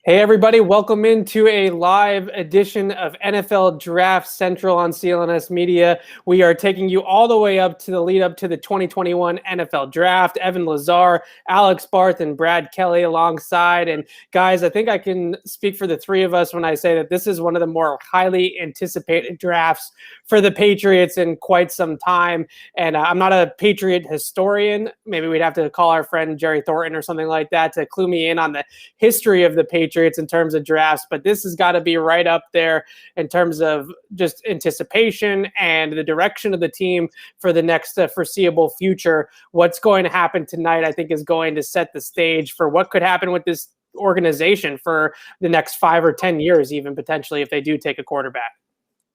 Hey everybody, welcome into a live edition of NFL Draft Central on CLNS Media. We are taking you all the way up to the lead up to the 2021 NFL Draft. Evan Lazar, Alex Barth, and Brad Kelly alongside. And guys, I think I can speak for the three of us when I say that this is one of the more highly anticipated drafts for the Patriots in quite some time. And I'm not a Patriot historian. Maybe we'd have to call our friend Jerry Thornton or something like that to clue me in on the history of the Patriots in terms of drafts, but this has got to be right up there in terms of just anticipation and the direction of the team for the next foreseeable future. What's going to happen tonight, I think, is going to set the stage for what could happen with this organization for the next 5 or 10 years, even potentially, if they do take a quarterback.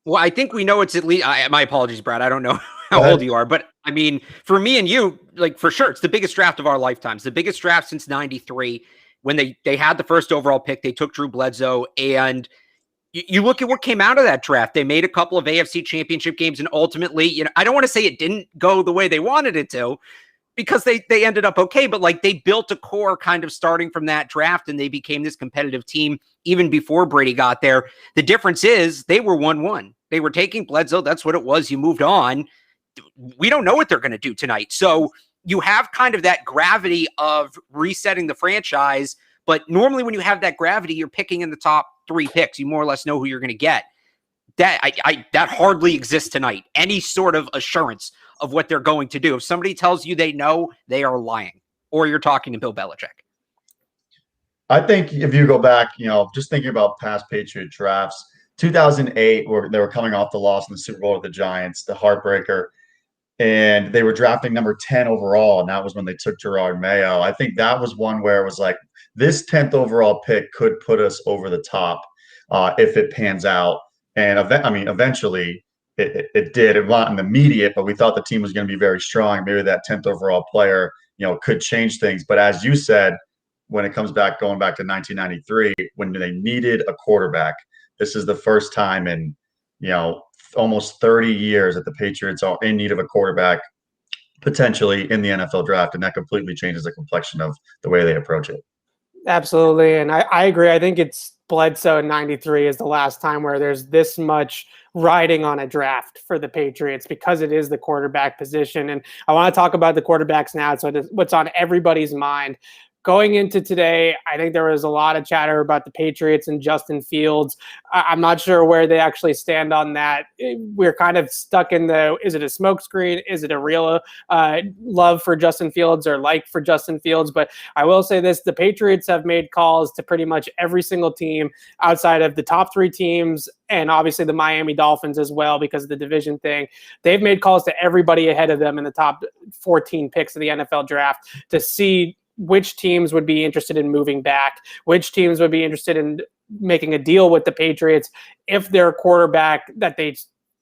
Well, I think we know it's at least, my apologies, Brad. I don't know how old you are, but I mean, for me and you, like for sure, it's the biggest draft of our lifetimes, the biggest draft since 93. When they had the first overall pick, they took Drew Bledsoe, and you look at what came out of that draft. They made a couple of AFC championship games, and ultimately, I don't want to say it didn't go the way they wanted it to, because they ended up okay, but like they built a core kind of starting from that draft, and they became this competitive team even before Brady got there. The difference is they were 1-1. They were taking Bledsoe. That's what it was. You moved on. We don't know what they're going to do tonight. So you have kind of that gravity of resetting the franchise, but normally when you have that gravity, you're picking in the top 3 picks. You more or less know who you're going to get. That hardly exists tonight. Any sort of assurance of what they're going to do. If somebody tells you they know, they are lying, or you're talking to Bill Belichick. I think if you go back, just thinking about past Patriot drafts, 2008, where they were coming off the loss in the Super Bowl with the Giants, the heartbreaker, and they were drafting number 10 overall, and that was when they took Gerard Mayo. I think that was one where it was like, this 10th overall pick could put us over the top if it pans out. And eventually it did. It wasn't immediate, but we thought the team was going to be very strong. Maybe that 10th overall player, could change things. But as you said, when it comes back, going back to 1993, when they needed a quarterback, this is the first time in, almost 30 years that the Patriots are in need of a quarterback, potentially in the NFL draft, and that completely changes the complexion of the way they approach it. Absolutely, and I agree. I think it's Bledsoe in 93 is the last time where there's this much riding on a draft for the Patriots because it is the quarterback position. And I want to talk about the quarterbacks now. So what's on everybody's mind. Going into today, I think there was a lot of chatter about the Patriots and Justin Fields. I'm not sure where they actually stand on that. We're kind of stuck in is it a smokescreen? Is it a real love for Justin Fields or like for Justin Fields? But I will say this, the Patriots have made calls to pretty much every single team outside of the top 3 teams and obviously the Miami Dolphins as well because of the division thing. They've made calls to everybody ahead of them in the top 14 picks of the NFL draft to see which teams would be interested in moving back, which teams would be interested in making a deal with the Patriots if their quarterback that they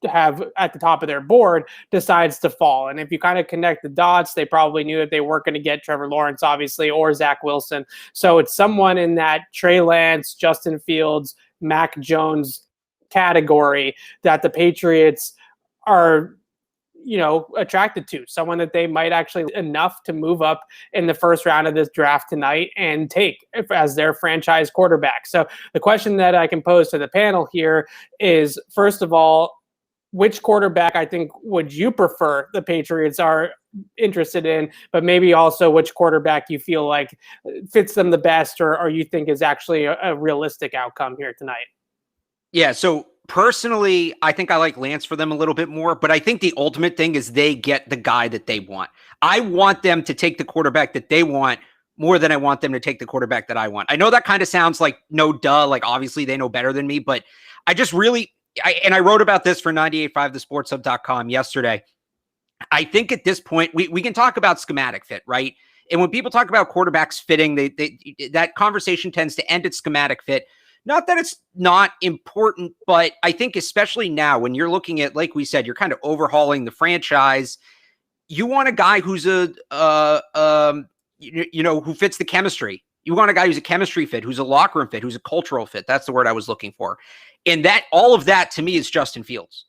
have at the top of their board decides to fall. And if you kind of connect the dots, they probably knew that they weren't going to get Trevor Lawrence, obviously, or Zach Wilson. So it's someone in that Trey Lance, Justin Fields, Mac Jones category that the Patriots are attracted to, someone that they might actually enough to move up in the first round of this draft tonight and take as their franchise quarterback. So the question that I can pose to the panel here is, first of all, which quarterback I think would you prefer the Patriots are interested in, but maybe also which quarterback you feel like fits them the best or you think is actually a realistic outcome here tonight? Yeah, so personally, I think I like Lance for them a little bit more, but I think the ultimate thing is they get the guy that they want. I want them to take the quarterback that they want more than I want them to take the quarterback that I want. I know that kind of sounds like no duh, like obviously they know better than me, but I just really, I wrote about this for 985thesportshub.com yesterday. I think at this point, we can talk about schematic fit, right? And when people talk about quarterbacks fitting, that conversation tends to end at schematic fit. Not that it's not important, but I think especially now when you're looking at, like we said, you're kind of overhauling the franchise. You want a guy who's who fits the chemistry. You want a guy who's a chemistry fit, who's a locker room fit, who's a cultural fit. That's the word I was looking for. And that all of that to me is Justin Fields.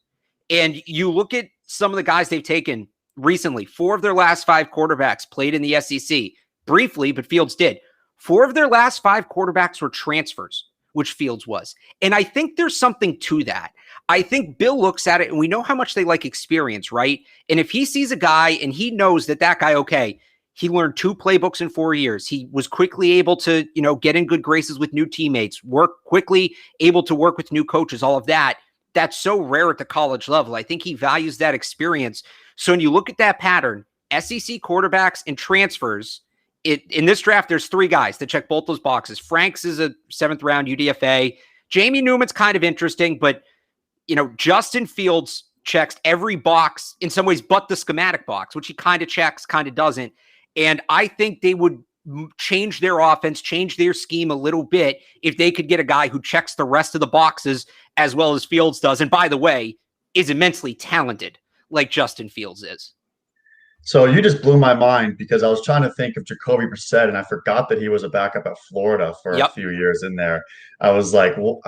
And you look at some of the guys they've taken recently. 4 of their last 5 quarterbacks played in the SEC briefly, but Fields did. 4 of their last 5 quarterbacks were transfers, which Fields was. And I think there's something to that. I think Bill looks at it, and we know how much they like experience, right? And if he sees a guy and he knows that guy, okay, he learned 2 playbooks in 4 years. He was quickly able to, get in good graces with new teammates, quickly able to work with new coaches, all of that. That's so rare at the college level. I think he values that experience. So when you look at that pattern, SEC quarterbacks and transfers, in this draft, there's 3 guys that check both those boxes. Franks is a 7th round UDFA. Jamie Newman's kind of interesting, but Justin Fields checks every box in some ways, but the schematic box, which he kind of checks, kind of doesn't. And I think they would change their offense, change their scheme a little bit if they could get a guy who checks the rest of the boxes as well as Fields does. And by the way, is immensely talented like Justin Fields is. So you just blew my mind because I was trying to think of Jacoby Brissett, and I forgot that he was a backup at Florida for a few years in there. I was like, well,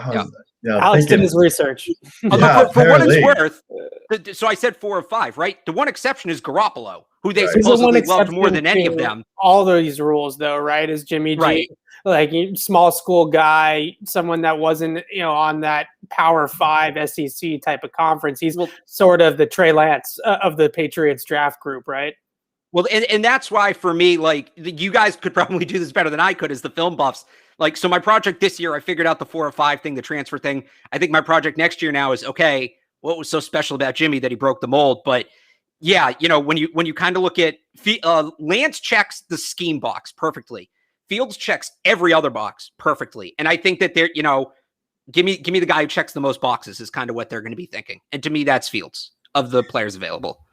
Alex did his research. Yeah, for what it's worth, so I said 4 of 5, right? The one exception is Garoppolo, who they supposedly loved more than any of them. All these rules, though, right? Is Jimmy G, right? Like small school guy, someone that wasn't, on that Power 5 SEC type of conference. He's sort of the Trey Lance of the Patriots draft group, right? Well, and that's why for me, you guys could probably do this better than I could as the film buffs. So my project this year, I figured out the 4 of 5 thing, the transfer thing. I think my project next year now is, okay, what was so special about Jimmy that he broke the mold? But yeah, when you kind of look at Lance checks the scheme box perfectly. Fields checks every other box perfectly. And I think that they're, give me the guy who checks the most boxes is kind of what they're going to be thinking. And to me, that's Fields of the players available.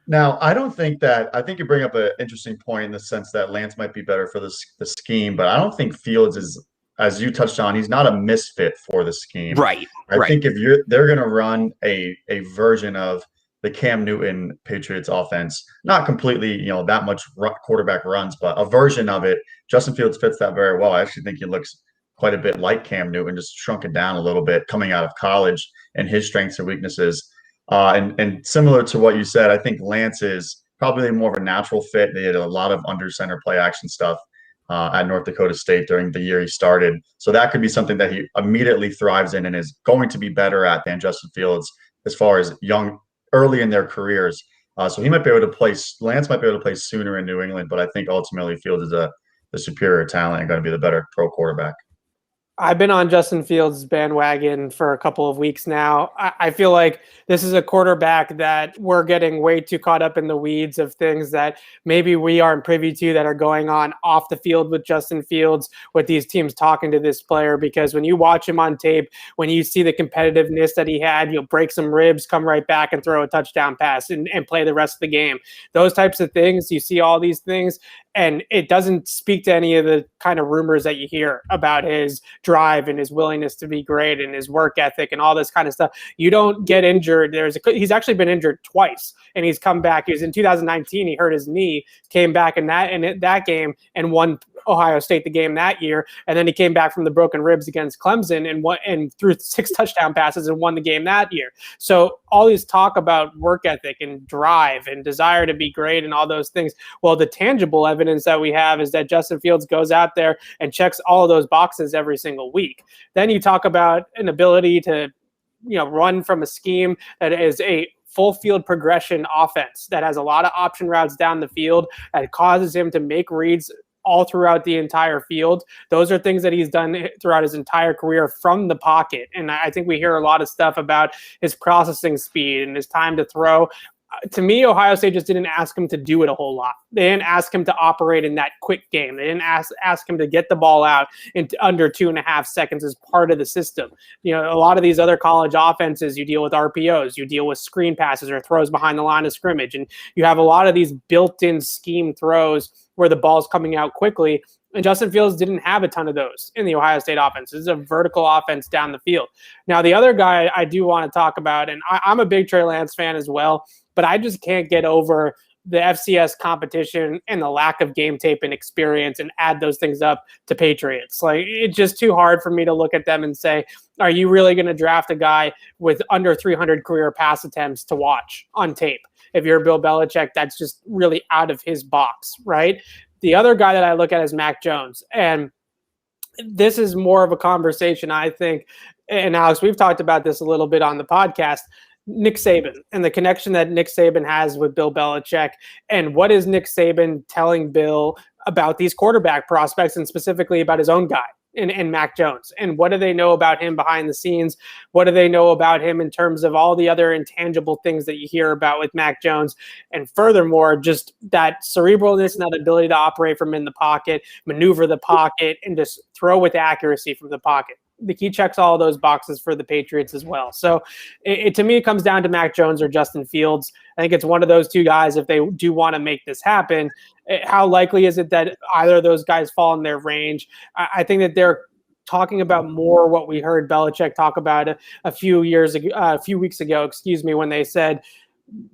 Now, I think you bring up an interesting point in the sense that Lance might be better for the scheme, but I don't think Fields is, as you touched on, he's not a misfit for the scheme. Right. I think if they're going to run a version of the Cam Newton Patriots offense, not completely, that much quarterback runs, but a version of it, Justin Fields fits that very well. I actually think he looks quite a bit like Cam Newton, just shrunken down a little bit coming out of college and his strengths and weaknesses. And similar to what you said, I think Lance is probably more of a natural fit. They had a lot of under center play action stuff at North Dakota State during the year he started. So that could be something that he immediately thrives in and is going to be better at than Justin Fields as far as early in their careers. So he might be able to play, Lance might be able to play sooner in New England, but I think ultimately Fields is the superior talent and going to be the better pro quarterback. I've been on Justin Fields' bandwagon for a couple of weeks now. I feel like this is a quarterback that we're getting way too caught up in the weeds of things that maybe we aren't privy to that are going on off the field with Justin Fields, with these teams talking to this player. Because when you watch him on tape, when you see the competitiveness that he had, you'll break some ribs, come right back and throw a touchdown pass and play the rest of the game. Those types of things, you see all these things, and it doesn't speak to any of the kind of rumors that you hear about his drive and his willingness to be great and his work ethic and all this kind of stuff. You don't get injured. He's actually been injured twice, and he's come back. He was in 2019. He hurt his knee, came back in that game and won Ohio State the game that year, and then he came back from the broken ribs against Clemson and threw 6 touchdown passes and won the game that year. So all these talk about work ethic and drive and desire to be great and all those things. Well, the tangible evidence that we have is that Justin Fields goes out there and checks all of those boxes every single week. Then you talk about an ability to, run from a scheme that is a full field progression offense that has a lot of option routes down the field that causes him to make reads all throughout the entire field. Those are things that he's done throughout his entire career from the pocket. And I think we hear a lot of stuff about his processing speed and his time to throw. To me, Ohio State just didn't ask him to do it a whole lot. They didn't ask him to operate in that quick game. They didn't ask him to get the ball out in under 2.5 seconds as part of the system. A lot of these other college offenses, you deal with RPOs, you deal with screen passes or throws behind the line of scrimmage, and you have a lot of these built-in scheme throws where the ball's coming out quickly. And Justin Fields didn't have a ton of those in the Ohio State offense. This is a vertical offense down the field. Now, the other guy I do want to talk about, and I'm a big Trey Lance fan as well, but I just can't get over the FCS competition and the lack of game tape and experience and add those things up to Patriots. It's just too hard for me to look at them and say, are you really going to draft a guy with under 300 career pass attempts to watch on tape? If you're Bill Belichick, that's just really out of his box, right? The other guy that I look at is Mac Jones. And this is more of a conversation, I think. And Alex, we've talked about this a little bit on the podcast. Nick Saban and the connection that Nick Saban has with Bill Belichick. And what is Nick Saban telling Bill about these quarterback prospects and specifically about his own guy in Mac Jones? And what do they know about him behind the scenes? What do they know about him in terms of all the other intangible things that you hear about with Mac Jones? And furthermore, just that cerebralness and that ability to operate from in the pocket, maneuver the pocket, and just throw with accuracy from the pocket. He checks all of those boxes for the Patriots as well. So to me, it comes down to Mac Jones or Justin Fields. I think it's one of those two guys if they do want to make this happen. How likely is it that either of those guys fall in their range? I think that they're talking about more what we heard Belichick talk about a few weeks ago, when they said,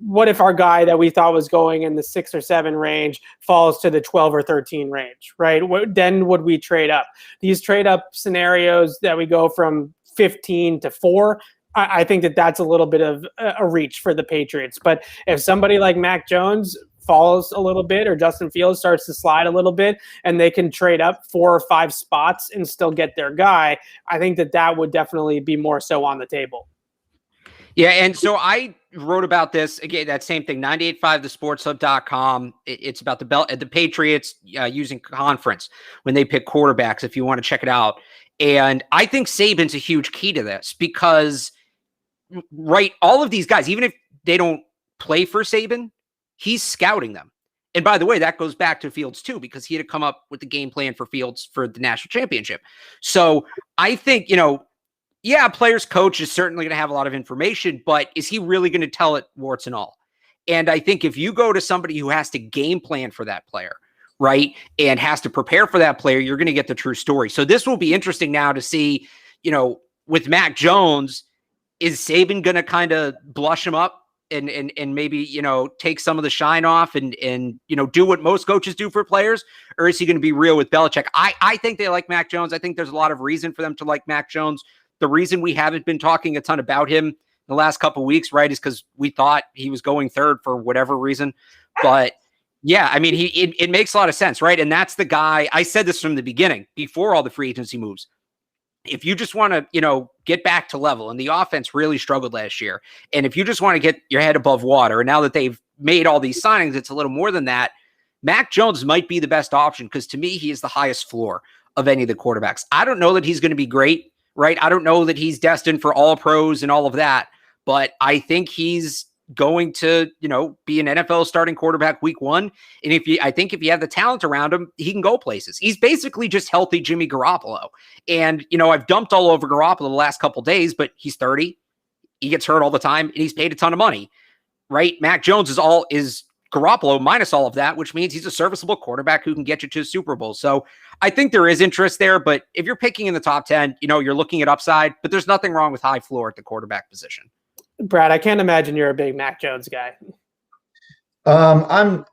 what if our guy that we thought was going in the 6 or 7 range falls to the 12 or 13 range, right? Then would we trade up? These trade up scenarios that we go from 15 to 4, I think that that's a little bit of a reach for the Patriots. But if somebody like Mac Jones falls a little bit or Justin Fields starts to slide a little bit and they can trade up 4 or 5 spots and still get their guy, I think that would definitely be more so on the table. Yeah, and so I wrote about this, again, that same thing, 985thesportshub.com. It's about the Patriots using conference when they pick quarterbacks, if you want to check it out. And I think Saban's a huge key to this because, right, all of these guys, even if they don't play for Saban, he's scouting them. And by the way, that goes back to Fields too, because he had to come up with the game plan for Fields for the national championship. So I think, yeah, a player's coach is certainly going to have a lot of information, but is he really going to tell it warts and all? And I think if you go to somebody who has to game plan for that player, right, and has to prepare for that player, you're going to get the true story. So this will be interesting now to see, with Mac Jones, is Saban going to kind of blush him up and maybe, take some of the shine off and do what most coaches do for players? Or is he going to be real with Belichick? I think they like Mac Jones. I think there's a lot of reason for them to like Mac Jones. The reason we haven't been talking a ton about him the last couple of weeks, right, is because we thought he was going third for whatever reason. But yeah, I mean, it makes a lot of sense, right? And that's the guy. I said this from the beginning, before all the free agency moves. If you just want to, get back to level, and the offense really struggled last year, and if you just want to get your head above water, and now that they've made all these signings, it's a little more than that. Mac Jones might be the best option because to me, he is the highest floor of any of the quarterbacks. I don't know that he's going to be great. Right. I don't know that he's destined for all pros and all of that, but I think he's going to, be an NFL starting quarterback week 1. And I think if you have the talent around him, he can go places. He's basically just healthy Jimmy Garoppolo. And, I've dumped all over Garoppolo the last couple of days, but he's 30. He gets hurt all the time and he's paid a ton of money, right? Mac Jones is Garoppolo minus all of that, which means he's a serviceable quarterback who can get you to a Super Bowl. So I think there is interest there, but if you're picking in the top 10, you're looking at upside, but there's nothing wrong with high floor at the quarterback position. Brad, I can't imagine you're a big Mac Jones guy. I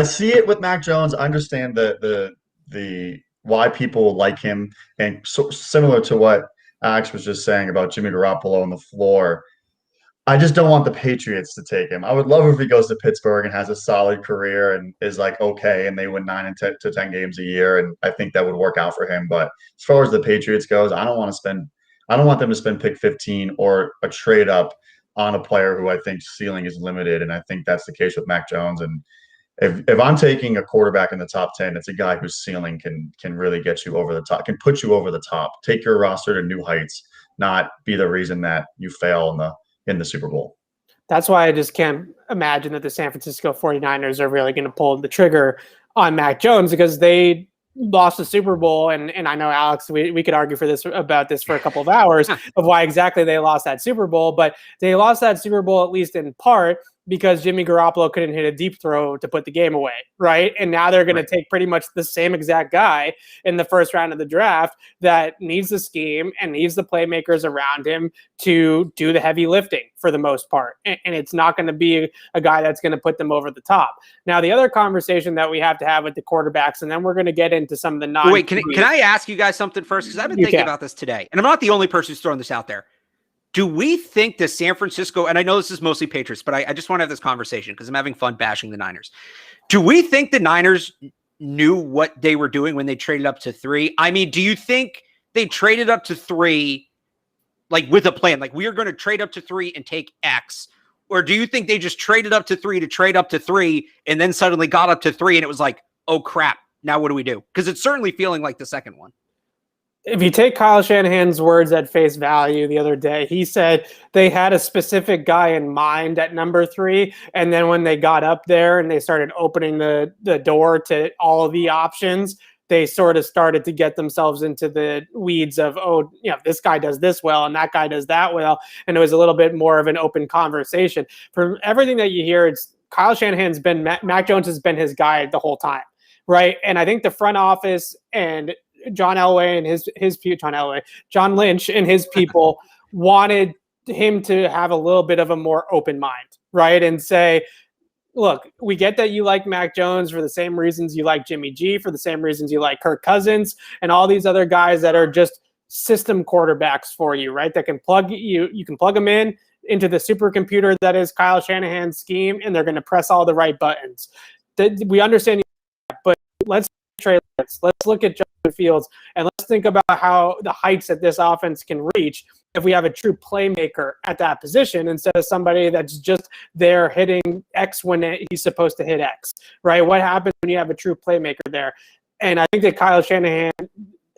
see it with Mac Jones. I understand the why people like him, and so similar to what Alex was just saying about Jimmy Garoppolo on the floor. I just don't want the Patriots to take him. I would love if he goes to Pittsburgh and has a solid career and is like, okay, and they win 9 to 10 games a year. And I think that would work out for him. But as far as the Patriots goes, I don't want them to spend pick 15 or a trade up on a player who I think ceiling is limited. And I think that's the case with Mac Jones. And if I'm taking a quarterback in the top 10, it's a guy whose ceiling can really get you over the top, can put you over the top, take your roster to new heights, not be the reason that you fail in the Super Bowl. That's why I just can't imagine that the San Francisco 49ers are really going to pull the trigger on Mac Jones because they lost the Super Bowl. And I know, Alex, we could argue about this for a couple of hours of why exactly they lost that Super Bowl. But they lost that Super Bowl, at least in part, because Jimmy Garoppolo couldn't hit a deep throw to put the game away, right? And now they're going to take pretty much the same exact guy in the first round of the draft that needs the scheme and needs the playmakers around him to do the heavy lifting for the most part. And it's not going to be a guy that's going to put them over the top. Now, the other conversation that we have to have with the quarterbacks, and then we're going to get into some of the non- Wait, can I ask you guys something first? Because I've been thinking about this today, and I'm not the only person who's throwing this out there. Do we think that San Francisco, and I know this is mostly Patriots, but I just want to have this conversation because I'm having fun bashing the Niners. Do we think the Niners knew what they were doing when they traded up to 3? I mean, do you think they traded up to 3 like with a plan? Like, we are going to trade up to 3 and take X. Or do you think they just traded up to 3 to trade up to 3 and then suddenly got up to 3 and it was like, oh crap, now what do we do? Because it's certainly feeling like the second one. If you take Kyle Shanahan's words at face value the other day, he said they had a specific guy in mind at number 3. And then when they got up there and they started opening the door to all of the options, they sort of started to get themselves into the weeds of, oh, you know, this guy does this well and that guy does that well. And it was a little bit more of an open conversation. From everything that you hear, it's Kyle Shanahan's been, Mac Jones has been his guy the whole time, right? And I think the front office and John Lynch and his people wanted him to have a little bit of a more open mind, right? And say, look, we get that you like Mac Jones for the same reasons you like Jimmy G, for the same reasons you like Kirk Cousins, and all these other guys that are just system quarterbacks for you, right? That can plug you can plug them into the supercomputer that is Kyle Shanahan's scheme, and they're going to press all the right buttons. We understand, but let's trade. Let's look at Justin Fields and let's think about how the heights that this offense can reach if we have a true playmaker at that position instead of somebody that's just there hitting X when he's supposed to hit X, right? What happens when you have a true playmaker there? And I think that Kyle Shanahan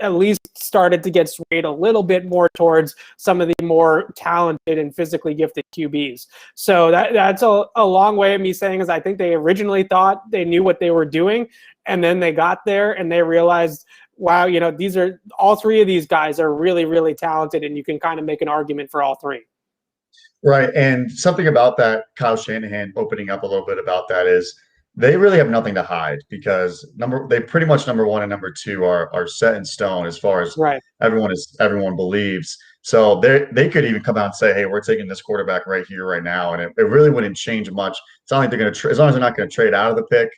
at least started to get swayed a little bit more towards some of the more talented and physically gifted QBs. So that's a long way of me saying is I think they originally thought they knew what they were doing, and then they got there and they realized, wow, you know, these are all 3 of these guys are really, really talented, and you can kind of make an argument for all 3. Right. And something about that, Kyle Shanahan opening up a little bit about that is they really have nothing to hide because they pretty much number 1 and number 2 are set in stone as far as right. everyone believes. So they could even come out and say, hey, we're taking this quarterback right here, right now. And it really wouldn't change much. It's not like they're going to, as long as they're not going to trade out of the pick,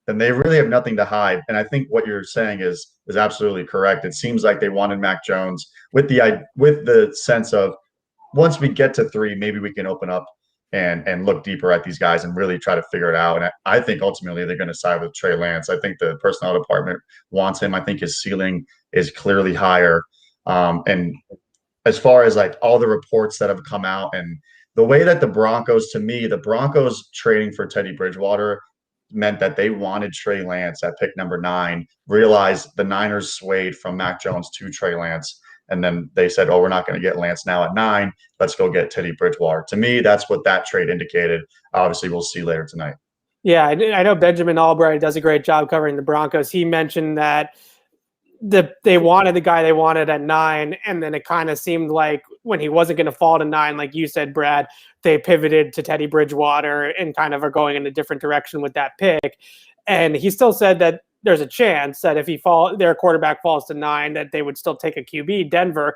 then they really have nothing to hide. And I think what you're saying is absolutely correct. It seems like they wanted Mac Jones with the sense of once we get to 3, maybe we can open up and look deeper at these guys and really try to figure it out. And I think ultimately they're going to side with Trey Lance. I think the personnel department wants him. I think his ceiling is clearly higher. And as far as like all the reports that have come out and the way that the Broncos trading for Teddy Bridgewater meant that they wanted Trey Lance at pick number 9, realized the Niners swayed from Mac Jones to Trey Lance. And then they said, oh, we're not going to get Lance now at 9. Let's go get Teddy Bridgewater. To me, that's what that trade indicated. Obviously, we'll see later tonight. Yeah, I know Benjamin Albright does a great job covering the Broncos. He mentioned that they wanted the guy they wanted at 9, and then it kind of seemed like when he wasn't going to fall to 9, like you said, Brad, they pivoted to Teddy Bridgewater and kind of are going in a different direction with that pick. And he still said that there's a chance that if their quarterback falls to 9, that they would still take a QB, Denver.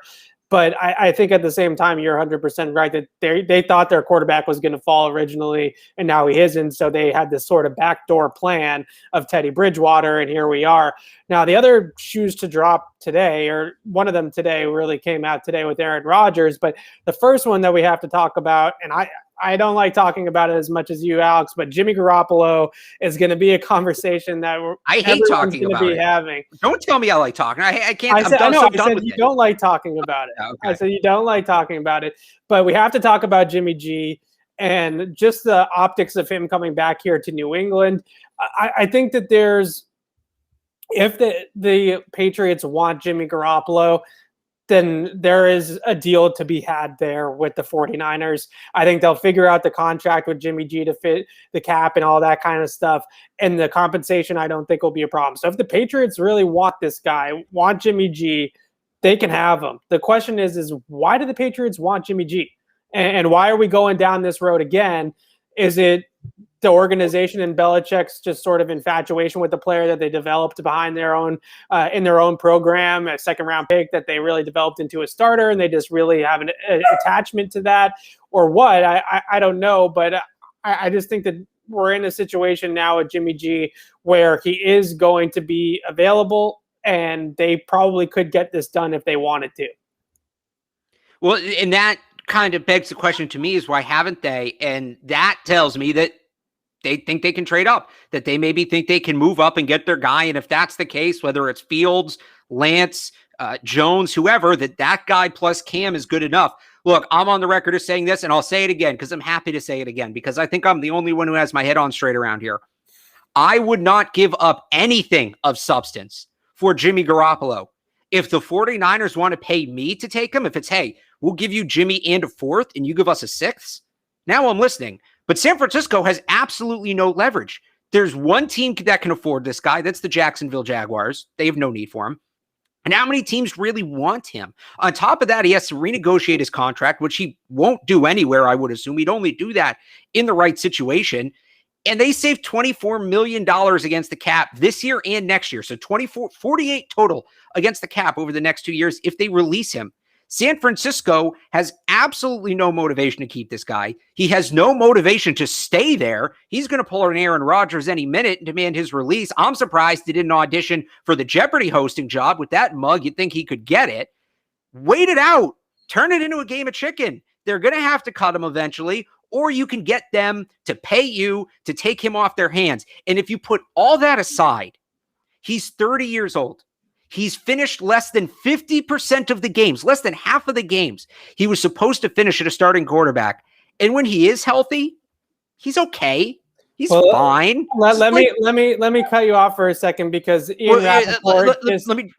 But I think at the same time, you're 100% right that they thought their quarterback was going to fall originally, and now he isn't. So they had this sort of backdoor plan of Teddy Bridgewater, and here we are. Now, the other shoes to drop today, or one of them today, really came out today with Aaron Rodgers. But the first one that we have to talk about, and I don't like talking about it as much as you, Alex, but Jimmy Garoppolo is going to be a conversation that I hate talking about it. Having. Don't tell me I like talking. I can't. I said you don't like talking about it. Okay. I said you don't like talking about it, but we have to talk about Jimmy G and just the optics of him coming back here to New England. I think that if the Patriots want Jimmy Garoppolo, then there is a deal to be had there with the 49ers. I think they'll figure out the contract with Jimmy G to fit the cap and all that kind of stuff. And the compensation, I don't think will be a problem. So if the Patriots really want this guy, want Jimmy G, they can have him. The question is why do the Patriots want Jimmy G? And why are we going down this road again? Is it the organization and Belichick's just sort of infatuation with the player that they developed behind their own in their own program, a second-round pick that they really developed into a starter, and they just really have an attachment to that, or what? I don't know, but I just think that we're in a situation now with Jimmy G where he is going to be available, and they probably could get this done if they wanted to. Well, and that kind of begs the question to me is why haven't they? And that tells me that they think they can trade up, that they maybe think they can move up and get their guy. And if that's the case, whether it's Fields, Lance, Jones, whoever, that guy plus Cam is good enough. Look, I'm on the record as saying this, and I'll say it again because I'm happy to say it again because I think I'm the only one who has my head on straight around here. I would not give up anything of substance for Jimmy Garoppolo. If the 49ers want to pay me to take him, if it's, hey, we'll give you Jimmy and a fourth and you give us a sixth, now I'm listening. But San Francisco has absolutely no leverage. There's one team that can afford this guy. That's the Jacksonville Jaguars. They have no need for him. And how many teams really want him? On top of that, he has to renegotiate his contract, which he won't do anywhere, I would assume. He'd only do that in the right situation. And they saved $24 million against the cap this year and next year. So 48 total against the cap over the next 2 years if they release him. San Francisco has absolutely no motivation to keep this guy. He has no motivation to stay there. He's going to pull an Aaron Rodgers any minute and demand his release. I'm surprised he didn't audition for the Jeopardy hosting job. With that mug, you'd think he could get it. Wait it out. Turn it into a game of chicken. They're going to have to cut him eventually, or you can get them to pay you to take him off their hands. And if you put all that aside, he's 30 years old. He's finished less than 50% of the games, less than half of the games he was supposed to finish at a starting quarterback. And when he is healthy, he's okay. He's fine. Let me cut you off for a second because Ian Rappaport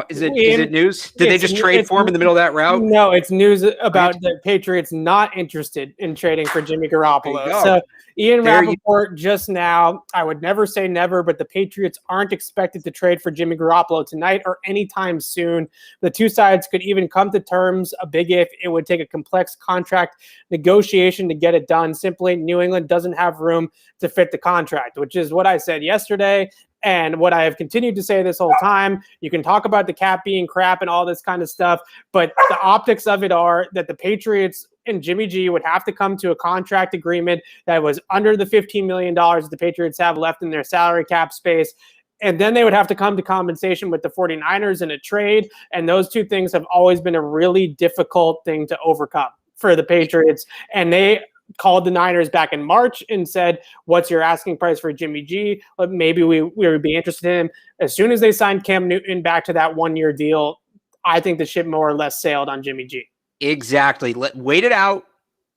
is it news? Did they just trade for him in the middle of that route? No, it's news about the Patriots not interested in trading for Jimmy Garoppolo. So Ian Rappaport just now, I would never say never, but the Patriots aren't expected to trade for Jimmy Garoppolo tonight or anytime soon. The two sides could even come to terms, a big if. It would take a complex contract negotiation to get it done. Simply, New England doesn't have room to fit the contract, which is what I said yesterday. And what I have continued to say this whole time. You can talk about the cap being crap and all this kind of stuff, but the optics of it are that the Patriots and Jimmy G would have to come to a contract agreement that was under the $15 million the Patriots have left in their salary cap space. And then they would have to come to compensation with the 49ers in a trade. And those two things have always been a really difficult thing to overcome for the Patriots. And they called the Niners back in March and said, what's your asking price for Jimmy G? Maybe we would be interested in him. As soon as they signed Cam Newton back to that 1 year deal, I think the ship more or less sailed on Jimmy G. Exactly. Wait it out.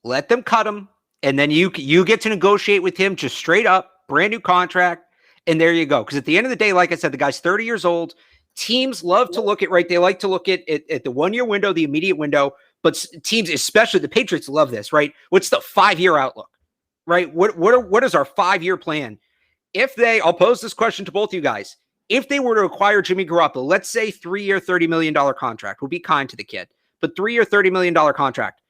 Let them cut him. And then you get to negotiate with him just straight up, brand new contract. And there you go. Because at the end of the day, like I said, the guy's 30 years old. Teams love to look at, right? They like to look at the 1 year window, the immediate window. But teams, especially the Patriots, love this, right? What's the 5 year outlook, right? What is our 5 year plan? I'll pose this question to both you guys. If they were to acquire Jimmy Garoppolo, let's say 3 year, $30 million contract, we'll be kind to the kid, but 3 year, $30 million contract.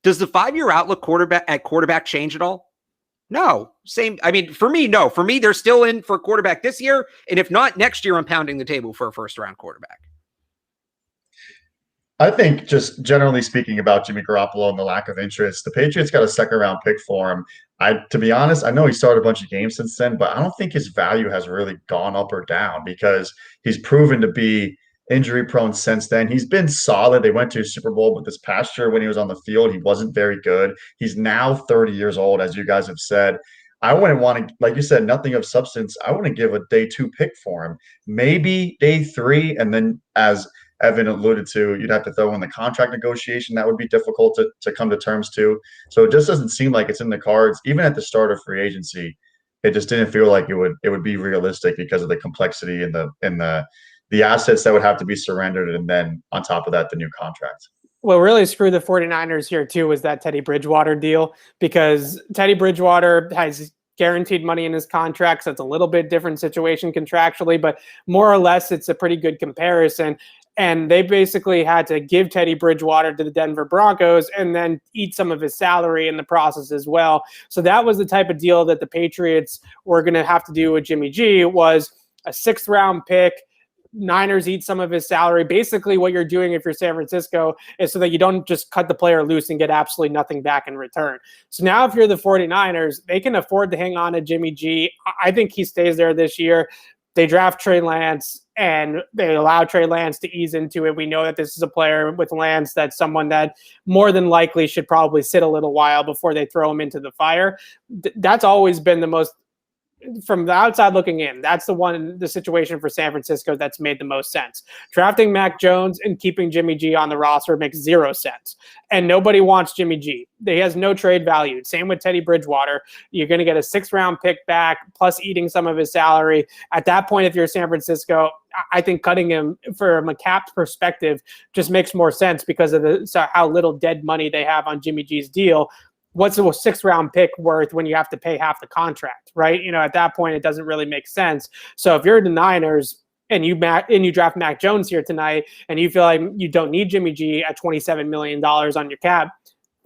Does the 5 year outlook quarterback change at all? No. Same. I mean, for me, no. For me, they're still in for quarterback this year. And if not, next year, I'm pounding the table for a first round quarterback. I think just generally speaking about Jimmy Garoppolo and the lack of interest, the Patriots got a second-round pick for him. To be honest, I know he started a bunch of games since then, but I don't think his value has really gone up or down because he's proven to be injury-prone since then. He's been solid. They went to a Super Bowl, but this past year when he was on the field, he wasn't very good. He's now 30 years old, as you guys have said. I wouldn't want to, like you said, nothing of substance. I wouldn't give a day 2 pick for him. Maybe day 3, and then as Evan alluded to, you'd have to throw in the contract negotiation. That would be difficult to come to terms to. So it just doesn't seem like it's in the cards. Even at the start of free agency, it just didn't feel like it would be realistic because of the complexity and the assets that would have to be surrendered. And then on top of that, the new contract. What really screwed the 49ers here too was that Teddy Bridgewater deal, because Teddy Bridgewater has guaranteed money in his contract. So it's a little bit different situation contractually, but more or less it's a pretty good comparison. And they basically had to give Teddy Bridgewater to the Denver Broncos and then eat some of his salary in the process as well. So that was the type of deal that the Patriots were going to have to do with Jimmy G, was a 6th round pick. Niners eat some of his salary. Basically what you're doing if you're San Francisco is so that you don't just cut the player loose and get absolutely nothing back in return. So now if you're the 49ers, they can afford to hang on to Jimmy G. I think he stays there this year. They draft Trey Lance, and they allow Trey Lance to ease into it. We know that this is a player with Lance that's someone that more than likely should probably sit a little while before they throw him into the fire. That's always been the most, from the outside looking in, that's the situation for San Francisco that's made the most sense. Drafting Mac Jones and keeping Jimmy G on the roster makes zero sense. And nobody wants Jimmy G. He has no trade value. Same with Teddy Bridgewater. You're going to get a 6th-round pick back, plus eating some of his salary. At that point, if you're San Francisco, I think cutting him from a cap perspective just makes more sense because of how little dead money they have on Jimmy G's deal. What's a 6th-round pick worth when you have to pay half the contract, right? At that point, it doesn't really make sense. So if you're the Niners and you draft Mac Jones here tonight and you feel like you don't need Jimmy G at $27 million on your cap,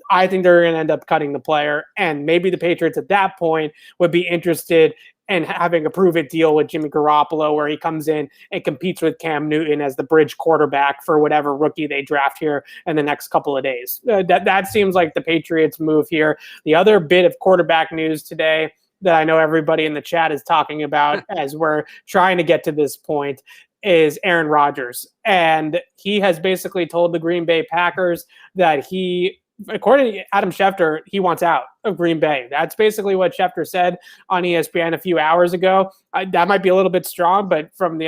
I think they're going to end up cutting the player. And maybe the Patriots at that point would be interested in having a prove-it deal with Jimmy Garoppolo where he comes in and competes with Cam Newton as the bridge quarterback for whatever rookie they draft here in the next couple of days. That seems like the Patriots move here. The other bit of quarterback news today that I know everybody in the chat is talking about as we're trying to get to this point is Aaron Rodgers. And he has basically told the Green Bay Packers that according to Adam Schefter, he wants out of Green Bay. That's basically what Schefter said on ESPN a few hours ago. That might be a little bit strong, but from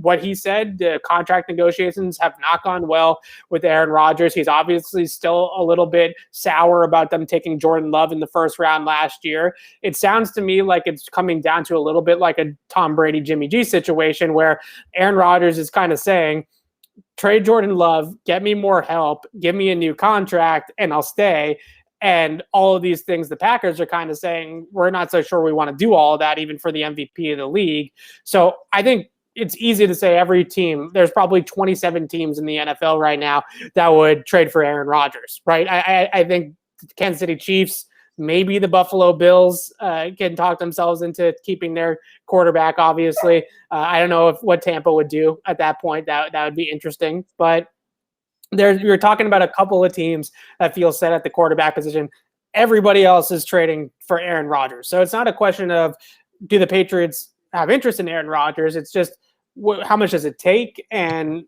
what he said, the contract negotiations have not gone well with Aaron Rodgers. He's obviously still a little bit sour about them taking Jordan Love in the 1st round last year. It sounds to me like it's coming down to a little bit like a Tom Brady, Jimmy G situation where Aaron Rodgers is kind of saying, trade Jordan Love, get me more help, give me a new contract, and I'll stay. And all of these things, the Packers are kind of saying, we're not so sure we want to do all of that, even for the MVP of the league. So I think it's easy to say every team, there's probably 27 teams in the NFL right now that would trade for Aaron Rodgers, right? I think Kansas City Chiefs, maybe the Buffalo Bills can talk themselves into keeping their quarterback, obviously. I don't know what Tampa would do at that point. That would be interesting. But you're talking about a couple of teams that feel set at the quarterback position. Everybody else is trading for Aaron Rodgers. So it's not a question of do the Patriots have interest in Aaron Rodgers. It's just how much does it take? And,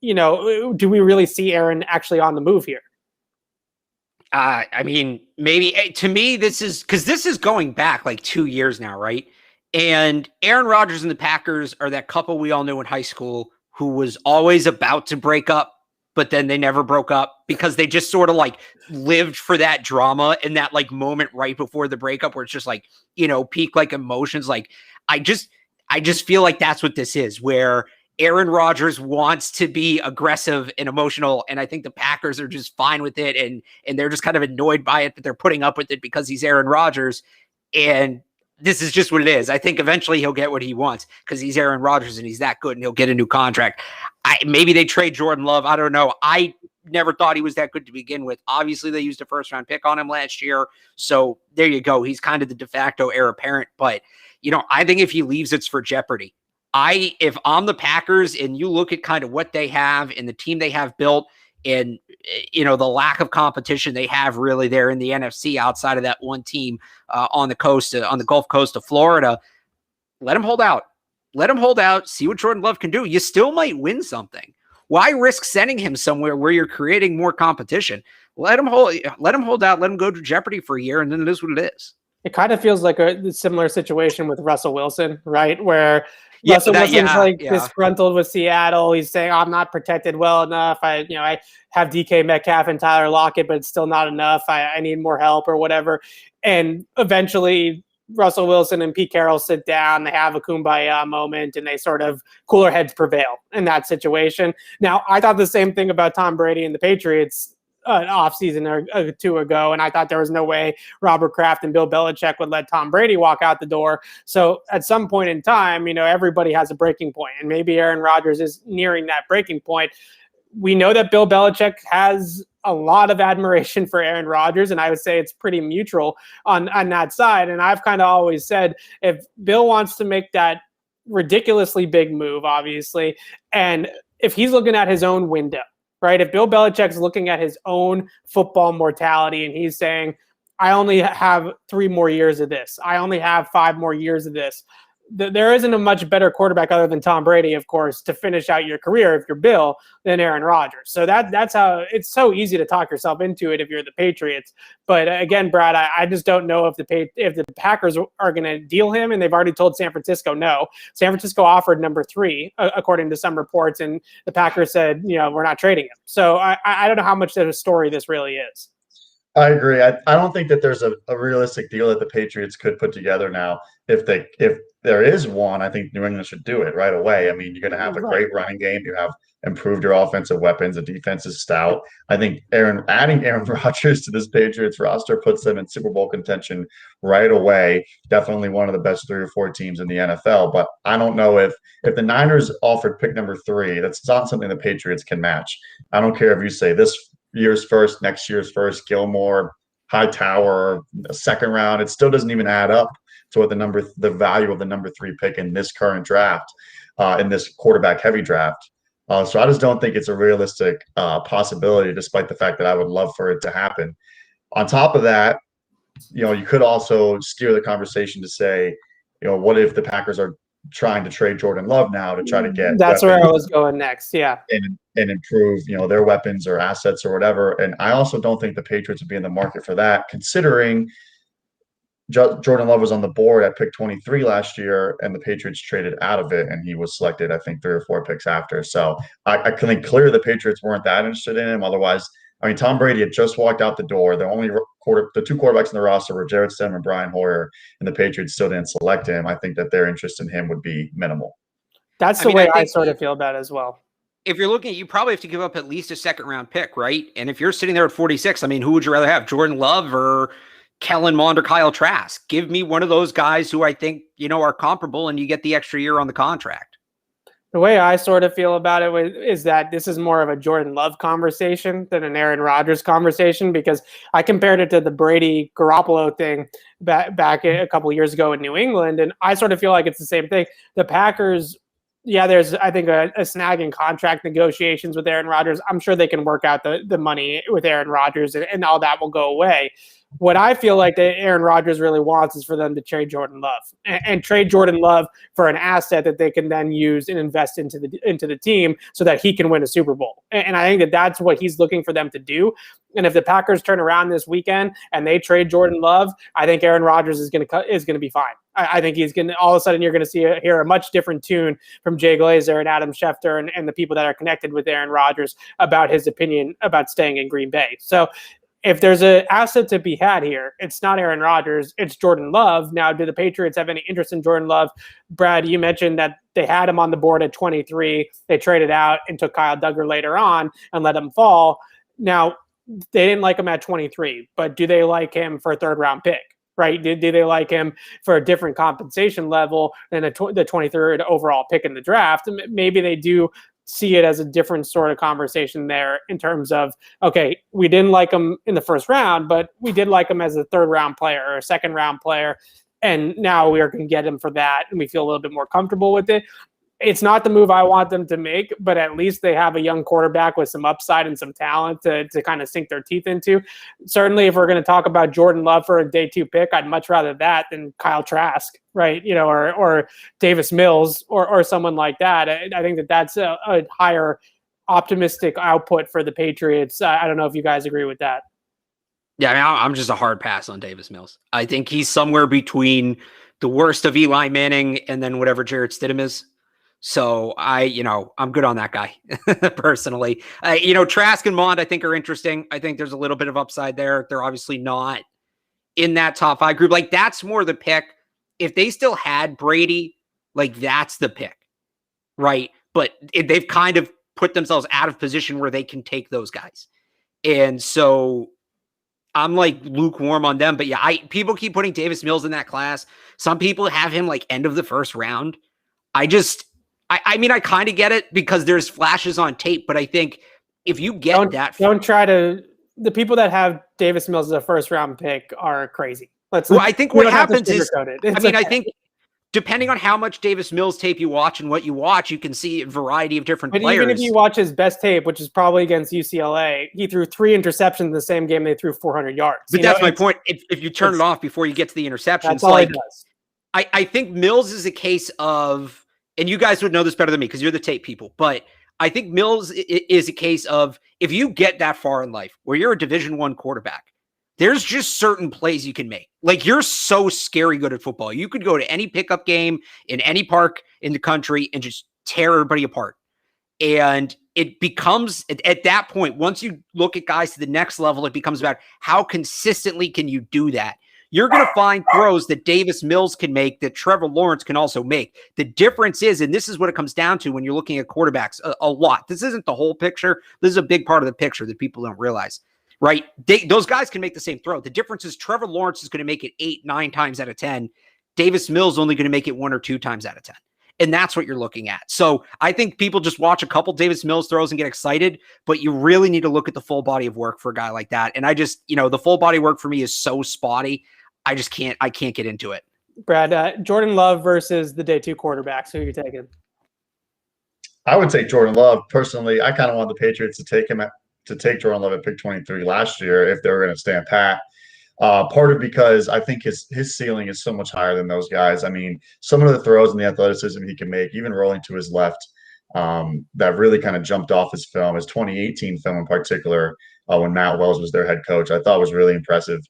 do we really see Aaron actually on the move here? I mean, maybe to me, this is going back like 2 years now, right? And Aaron Rodgers and the Packers are that couple we all knew in high school who was always about to break up, but then they never broke up because they just sort of like lived for that drama and that like moment right before the breakup where it's just like, peak like emotions. Like, I just feel like that's what this is, where Aaron Rodgers wants to be aggressive and emotional, and I think the Packers are just fine with it, and they're just kind of annoyed by it, but they're putting up with it because he's Aaron Rodgers, and this is just what it is. I think eventually he'll get what he wants because he's Aaron Rodgers and he's that good, and he'll get a new contract. Maybe they trade Jordan Love. I don't know. I never thought he was that good to begin with. Obviously, they used a 1st-round pick on him last year, so there you go. He's kind of the de facto heir apparent, but I think if he leaves, it's for jeopardy. If I'm the Packers and you look at kind of what they have and the team they have built and, the lack of competition they have really there in the NFC outside of that one team on the Gulf Coast of Florida, let him hold out. Let him hold out. See what Jordan Love can do. You still might win something. Why risk sending him somewhere where you're creating more competition? Let him hold out. Let him go to jeopardy for a year, and then it is what it is. It kind of feels like a similar situation with Russell Wilson, right? Where Russell Wilson's disgruntled with Seattle. He's saying, I'm not protected well enough. I have DK Metcalf and Tyler Lockett, but it's still not enough. I need more help or whatever. And eventually Russell Wilson and Pete Carroll sit down, they have a kumbaya moment, and they sort of cooler heads prevail in that situation. Now, I thought the same thing about Tom Brady and the Patriots an offseason or two ago, and I thought there was no way Robert Kraft and Bill Belichick would let Tom Brady walk out the door. So at some point in time, everybody has a breaking point, and maybe Aaron Rodgers is nearing that breaking point. We know that Bill Belichick has a lot of admiration for Aaron Rodgers, and I would say it's pretty mutual on that side. And I've kind of always said, if Bill wants to make that ridiculously big move, obviously, and if he's looking at his own window, right? If Bill Belichick's looking at his own football mortality and he's saying, I only have 3 more years of this, I only have 5 more years of this, there isn't a much better quarterback other than Tom Brady, of course, to finish out your career if you're Bill than Aaron Rodgers. So that's how it's so easy to talk yourself into it if you're the Patriots. But again, Brad, I just don't know if the Packers are going to deal him, and they've already told San Francisco no. San Francisco offered number 3, according to some reports, and the Packers said, we're not trading him. So I don't know how much of a story this really is. I agree. I don't think that there's a realistic deal that the Patriots could put together now. If there is one, I think New England should do it right away. I mean, you're going to have a great running game. You have improved your offensive weapons. The defense is stout. I think adding Aaron Rodgers to this Patriots roster puts them in Super Bowl contention right away. Definitely one of the best 3 or 4 teams in the NFL. But I don't know if the Niners offered pick number 3, that's not something the Patriots can match. I don't care if you say this year's first, next year's first, Gilmore, Hightower, a second round. It still doesn't even add up to what the value of the number 3 pick in this current draft, in this quarterback heavy draft. So I just don't think it's a realistic possibility, despite the fact that I would love for it to happen. On top of that, you could also steer the conversation to say, what if the Packers are trying to trade Jordan Love now to try to get that's where I was going next. Yeah. And improve, their weapons or assets or whatever. And I also don't think the Patriots would be in the market for that, considering Jordan Love was on the board at pick 23 last year, and the Patriots traded out of it, and he was selected, I think, 3 or 4 picks after. So I think clearly the Patriots weren't that interested in him. Otherwise, I mean, Tom Brady had just walked out the door. The 2 quarterbacks in the roster were Jarrett Stidham and Brian Hoyer, and the Patriots still didn't select him. I think that their interest in him would be minimal. That's the way I sort of feel about it as well. If you're looking, you probably have to give up at least a 2nd-round pick, right? And if you're sitting there at 46, I mean, who would you rather have, Jordan Love or Kellen Mond or Kyle Trask? Give me one of those guys who I think, are comparable, and you get the extra year on the contract. The way I sort of feel about it is that this is more of a Jordan Love conversation than an Aaron Rodgers conversation, because I compared it to the Brady Garoppolo thing back a couple of years ago in New England, and I sort of feel like it's the same thing. The Packers, there's, I think, a snag in contract negotiations with Aaron Rodgers. I'm sure they can work out the money with Aaron Rodgers, and all that will go away. What I feel like that Aaron Rodgers really wants is for them to trade Jordan Love and trade Jordan Love for an asset that they can then use and invest into the team so that he can win a Super Bowl. And I think that that's what he's looking for them to do. And if the Packers turn around this weekend and they trade Jordan Love, I think Aaron Rodgers is going to be fine. I think he's going to, all of a sudden you're going to hear a much different tune from Jay Glazer and Adam Schefter and the people that are connected with Aaron Rodgers about his opinion about staying in Green Bay. So if there's an asset to be had here, it's not Aaron Rodgers, it's Jordan Love. Now, do the Patriots have any interest in Jordan Love? Brad, you mentioned that they had him on the board at 23. They traded out and took Kyle Duggar later on and let him fall. Now, they didn't like him at 23, but do they like him for a 3rd-round pick? Right? Do they like him for a different compensation level than the 23rd overall pick in the draft? Maybe they do see it as a different sort of conversation there in terms of, okay, we didn't like him in the 1st round, but we did like him as a 3rd-round player or a 2nd-round player, and now we are going to get him for that, and we feel a little bit more comfortable with it. It's not the move I want them to make, but at least they have a young quarterback with some upside and some talent to kind of sink their teeth into. Certainly, if we're going to talk about Jordan Love for a day 2 pick, I'd much rather that than Kyle Trask, right? Or Davis Mills or someone like that. I think that's a higher optimistic output for the Patriots. I don't know if you guys agree with that. Yeah, I mean, I'm just a hard pass on Davis Mills. I think he's somewhere between the worst of Eli Manning and then whatever Jarrett Stidham is. So I'm good on that guy personally. Trask and Mond, I think, are interesting. I think there's a little bit of upside there. They're obviously not in that top 5 group. Like, that's more the pick. If they still had Brady, like, that's the pick, right? But they've kind of put themselves out of position where they can take those guys. And so I'm like lukewarm on them. But yeah, people keep putting Davis Mills in that class. Some people have him like end of the 1st round. I mean, I kind of get it because there's flashes on tape, but I think if you get the people that have Davis Mills as a 1st-round pick are crazy. I think what happens is, I think depending on how much Davis Mills tape you watch and what you watch, you can see a variety of different players. Even if you watch his best tape, which is probably against UCLA, he threw 3 interceptions in the same game they threw 400 yards. But that's my point. If you turn it off before you get to the interceptions, that's all he does. I think Mills is a case of, and you guys would know this better than me because you're the tape people, but I think Mills is a case of, if you get that far in life where you're a Division I quarterback, there's just certain plays you can make. Like, you're so scary good at football. You could go to any pickup game in any park in the country and just tear everybody apart. And it becomes, at that point, once you look at guys to the next level, it becomes about how consistently can you do that. You're going to find throws that Davis Mills can make that Trevor Lawrence can also make. The difference is, and this is what it comes down to when you're looking at quarterbacks a lot. This isn't the whole picture. This is a big part of the picture that people don't realize, right? Those guys can make the same throw. The difference is Trevor Lawrence is going to make it 8, 9 times out of 10. Davis Mills only going to make it 1 or 2 times out of 10. And that's what you're looking at. So I think people just watch a couple Davis Mills throws and get excited, but you really need to look at the full body of work for a guy like that. And I just, the full body work for me is so spotty. I can't get into it. Brad, Jordan Love versus the day 2 quarterbacks. Who are you taking? I would take Jordan Love. Personally, I kind of want the Patriots to take Jordan Love at pick 23 last year if they were going to stand pat. Part of because I think his ceiling is so much higher than those guys. I mean, some of the throws and the athleticism he can make, even rolling to his left, that really kind of jumped off his film, his 2018 film in particular, when Matt Wells was their head coach, I thought was really impressive.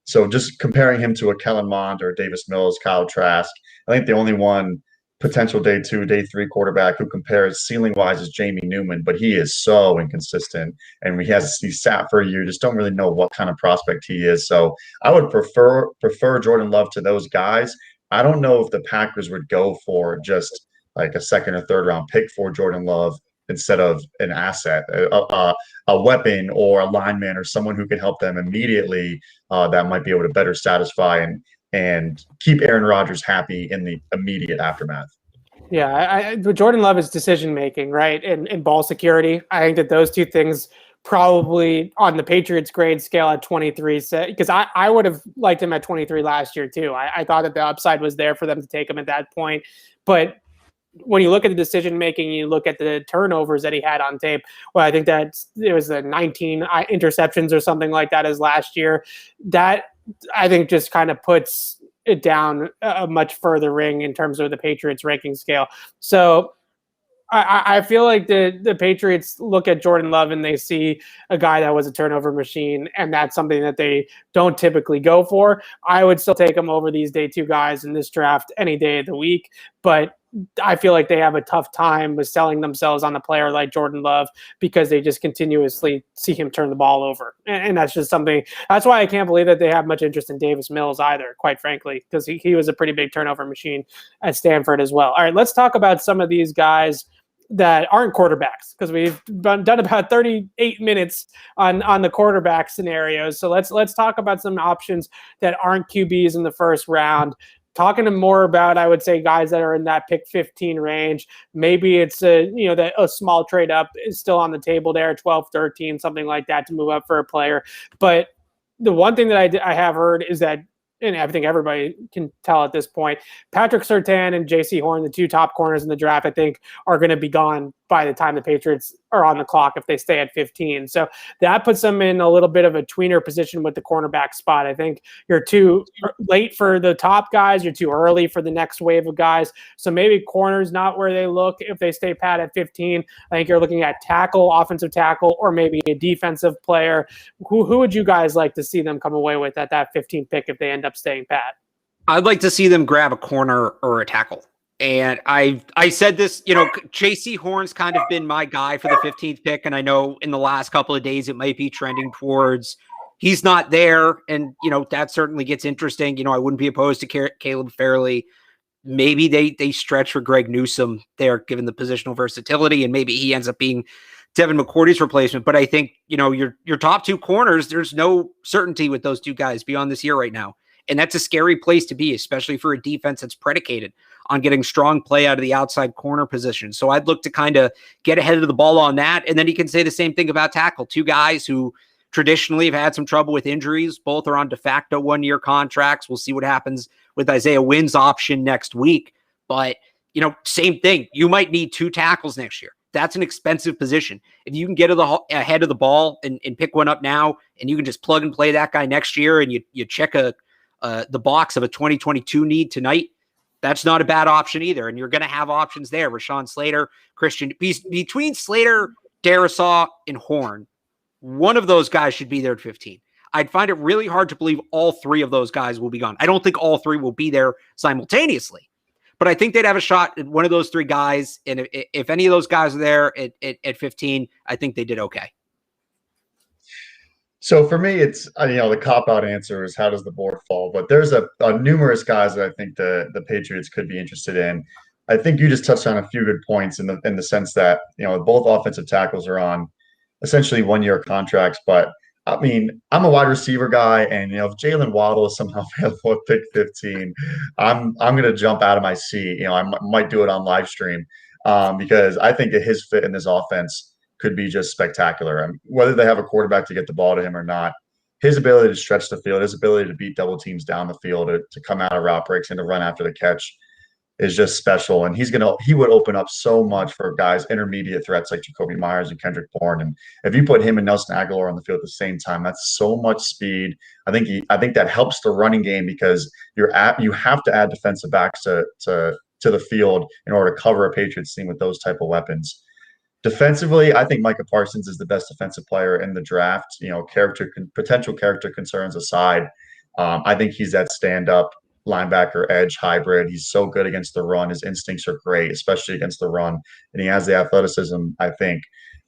So just comparing him to a Kellen Mond or Davis Mills, Kyle Trask, I think the only one potential day 2, day 3 quarterback who compares ceiling wise is Jamie Newman, but he is so inconsistent, and he's sat for a year. Just don't really know what kind of prospect he is. So I would prefer Jordan Love to those guys. I don't know if the Packers would go for just like a 2nd or 3rd round pick for Jordan Love instead of an asset, a weapon or a lineman or someone who can help them immediately, that might be able to better satisfy and keep Aaron Rodgers happy in the immediate aftermath. Yeah, Jordan Love is decision-making, right, and ball security. I think that those two things probably on the Patriots grade scale at 23, because I would have liked him at 23 last year too. I thought that the upside was there for them to take him at that point. But when you look at the decision-making, you look at the turnovers that he had on tape, well, I think that it was 19 interceptions or something like that as last year. That, I think, just kind of puts it down a much further ring in terms of the Patriots ranking scale. So I feel like the Patriots look at Jordan Love and they see a guy that was a turnover machine, and that's something that they don't typically go for. I would still take him over these day 2 guys in this draft any day of the week, but I feel like they have a tough time with selling themselves on a player like Jordan Love because they just continuously see him turn the ball over. And that's just something. That's why I can't believe that they have much interest in Davis Mills either, quite frankly, because he was a pretty big turnover machine at Stanford as well. All right, let's talk about some of these guys that aren't quarterbacks, because we've done about 38 minutes on the quarterback scenarios. So let's talk about some options that aren't QBs in the first round. Talking to more about, I would say, guys that are in that pick 15 range. Maybe it's a small trade up is still on the table there, 12, 13, something like that, to move up for a player. But the one thing that I have heard is that, and I think everybody can tell at this point, Patrick Surtain and J.C. Horn, the 2 top corners in the draft, I think are going to be gone by the time the Patriots are on the clock if they stay at 15. So that puts them in a little bit of a tweener position with the cornerback spot. I think you're too late for the top guys. You're too early for the next wave of guys. So maybe corner's not where they look if they stay pat at 15. I think you're looking at tackle, offensive tackle, or maybe a defensive player. Who would you guys like to see them come away with at that 15th pick if they end up staying pat? I'd like to see them grab a corner or a tackle. And I said this, J.C. Horn's kind of been my guy for the 15th pick. And I know in the last couple of days, it might be trending towards he's not there. And, that certainly gets interesting. I wouldn't be opposed to Caleb Fairley. Maybe they stretch for Greg Newsome there, given the positional versatility, and maybe he ends up being Devin McCourty's replacement. But I think, your top 2 corners, there's no certainty with those 2 guys beyond this year right now. And that's a scary place to be, especially for a defense that's predicated on getting strong play out of the outside corner position. So I'd look to kind of get ahead of the ball on that. And then you can say the same thing about tackle. 2 guys who traditionally have had some trouble with injuries. Both are on de facto 1-year contracts. We'll see what happens with Isaiah Wynn's option next week. But, same thing. You might need 2 tackles next year. That's an expensive position. If you can get ahead of the ball and pick one up now, and you can just plug and play that guy next year, and you check a the box of a 2022 need tonight, that's not a bad option either. And you're going to have options there. Rashawn Slater, Christian, between Slater, Darisaw, and Horn, one of those guys should be there at 15. I'd find it really hard to believe all three of those guys will be gone. I don't think all three will be there simultaneously, but I think they'd have a shot at one of those three guys. And if any of those guys are there at 15, I think they did okay. So for me, it's the cop-out answer is how does the board fall? But there's a numerous guys that I think the Patriots could be interested in. I think you just touched on a few good points in the sense that both offensive tackles are on essentially 1-year contracts. But I mean, I'm a wide receiver guy, and if Jalen Waddle is somehow available at pick 15, I'm gonna jump out of my seat. I might do it on live stream because I think that his fit in this offense could be just spectacular. I mean, whether they have a quarterback to get the ball to him or not, his ability to stretch the field, his ability to beat double teams down the field, to come out of route breaks and to run after the catch is just special. And he would open up so much for guys, intermediate threats like Jacoby Myers and Kendrick Bourne. And if you put him and Nelson Aguilar on the field at the same time, that's so much speed. I think that helps the running game because you have to add defensive backs to the field in order to cover a Patriots team with those type of weapons. Defensively, I think Micah Parsons is the best defensive player in the draft. Potential character concerns aside, I think he's that stand-up linebacker edge hybrid. He's so good against the run. His instincts are great, especially against the run, and he has the athleticism, I think,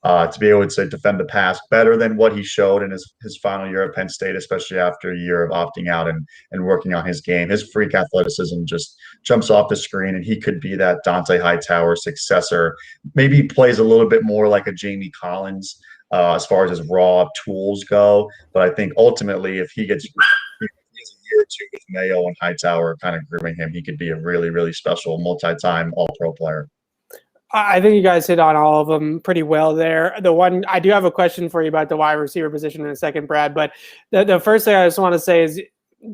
to be able to defend the pass better than what he showed in his final year at Penn State, especially after a year of opting out and working on his game. His freak athleticism just jumps off the screen, and he could be that Dante Hightower successor. Maybe plays a little bit more like a Jamie Collins as far as his raw tools go. But I think ultimately, if he gets a year or two with Mayo and Hightower kind of grooming him, he could be a really, really special multi-time All-Pro player. I think you guys hit on all of them pretty well there. The one I do have a question for you about the wide receiver position in a second, Brad. But the first thing I just want to say is